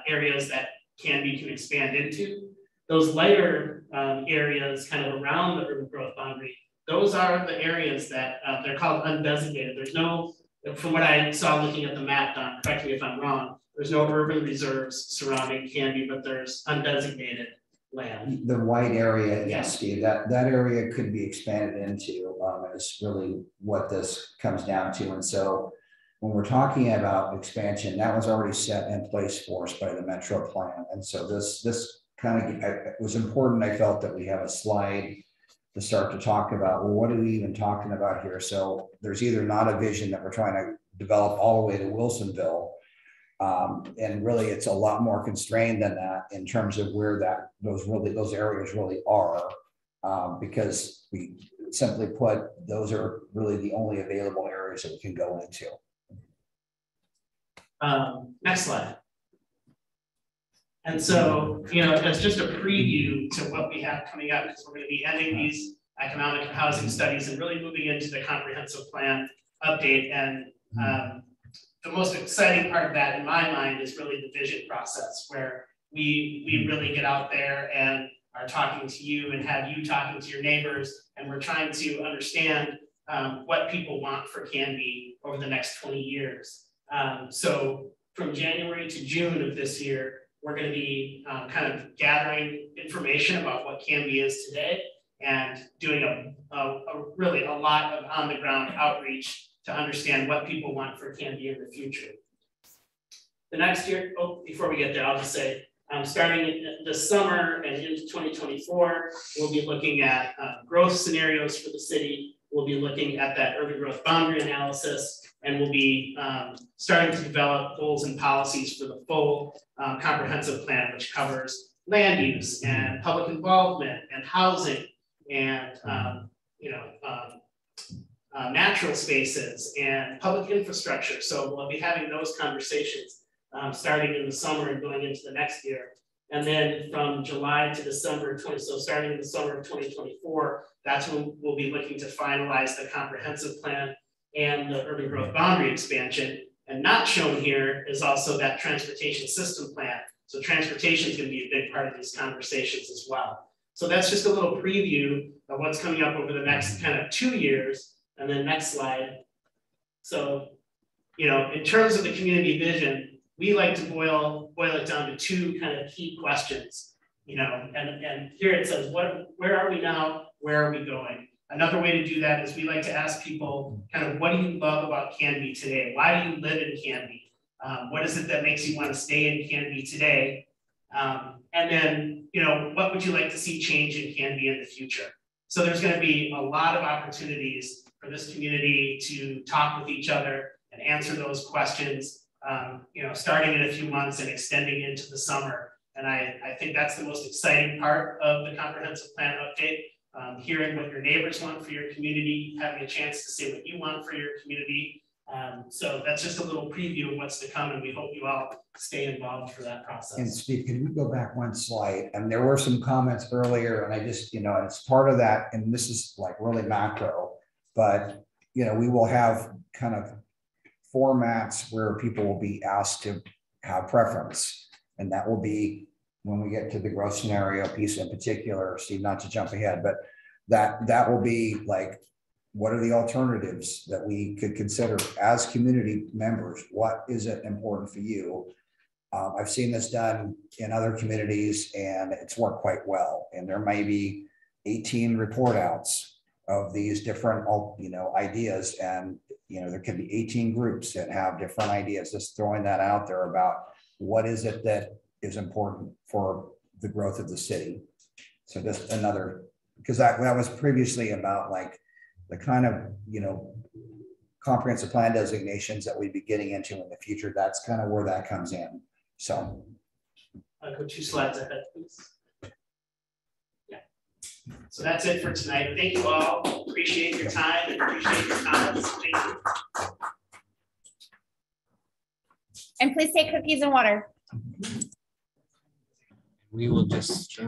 areas that Canby can expand into. Those lighter areas kind of around the urban growth boundary, those are the areas that they're called undesignated. There's no, from what I saw looking at the map, Don, correct me if I'm wrong, there's no urban reserves surrounding Canby, but there's undesignated land. The white area, yes, Steve, that area could be expanded into, is really what this comes down to. And so when we're talking about expansion, that was already set in place for us by the Metro Plan. And so this kind of it was important. I felt that we have a slide to start to talk about, well, what are we even talking about here? So there's either not a vision that we're trying to develop all the way to Wilsonville, and really it's a lot more constrained than that in terms of where those areas really are, because we simply put, those are really the only available areas that we can go into. Next slide. And so, that's just a preview to what we have coming up, because we're going to be ending these economic and housing studies and really moving into the comprehensive plan update. And the most exciting part of that in my mind is really the vision process, where we really get out there and are talking to you and have you talking to your neighbors, and we're trying to understand what people want for Canby over the next 20 years. So from January to June of this year, we're going to be kind of gathering information about what Canby is today and doing really a lot of on-the-ground outreach to understand what people want for Canby in the future. The next year, before we get there, I'll just say, starting in the summer and into 2024, we'll be looking at growth scenarios for the city. We'll be looking at that urban growth boundary analysis, and we'll be starting to develop goals and policies for the full comprehensive plan, which covers land use and public involvement and housing and natural spaces and public infrastructure. So we'll be having those conversations starting in the summer and going into the next year. And then from July to December, so starting in the summer of 2024, that's when we'll be looking to finalize the comprehensive plan and the urban growth boundary expansion. And not shown here is also that transportation system plan. So transportation is going to be a big part of these conversations as well. So that's just a little preview of what's coming up over the next kind of 2 years. And then next slide. So, in terms of the community vision, we like to boil it down to two kind of key questions. You know, and here it says, where are we now? Where are we going? Another way to do that is we like to ask people kind of, what do you love about Canby today? Why do you live in Canby? What is it that makes you want to stay in Canby today? And then, you know, what would you like to see change in Canby in the future? So there's going to be a lot of opportunities for this community to talk with each other and answer those questions, you know, starting in a few months and extending into the summer. And I think that's the most exciting part of the comprehensive plan update, hearing what your neighbors want for your community, having a chance to say what you want for your community. So that's just a little preview of what's to come, and we hope you all stay involved for that process. And Steve, can we go back one slide? And there were some comments earlier, and I just, you know, it's part of that, and this is like really macro, but, you know, we will have kind of formats where people will be asked to have preference. And that will be when we get to the growth scenario piece in particular, Steve, not to jump ahead, but that will be like, what are the alternatives that we could consider as community members? What is it important for you? I've seen this done in other communities and it's worked quite well. And there may be 18 report outs of these different, you know, ideas. And, you know, there could be 18 groups that have different ideas. Just throwing that out there about what is it that is important for the growth of the city. So just another, because that was previously about like the kind of, you know, comprehensive plan designations that we'd be getting into in the future. That's kind of where that comes in. So I'll go 2 slides ahead, please. Yeah. So that's it for tonight. Thank you all. Appreciate your time and appreciate your comments. Thank you. And please take cookies and water. We will just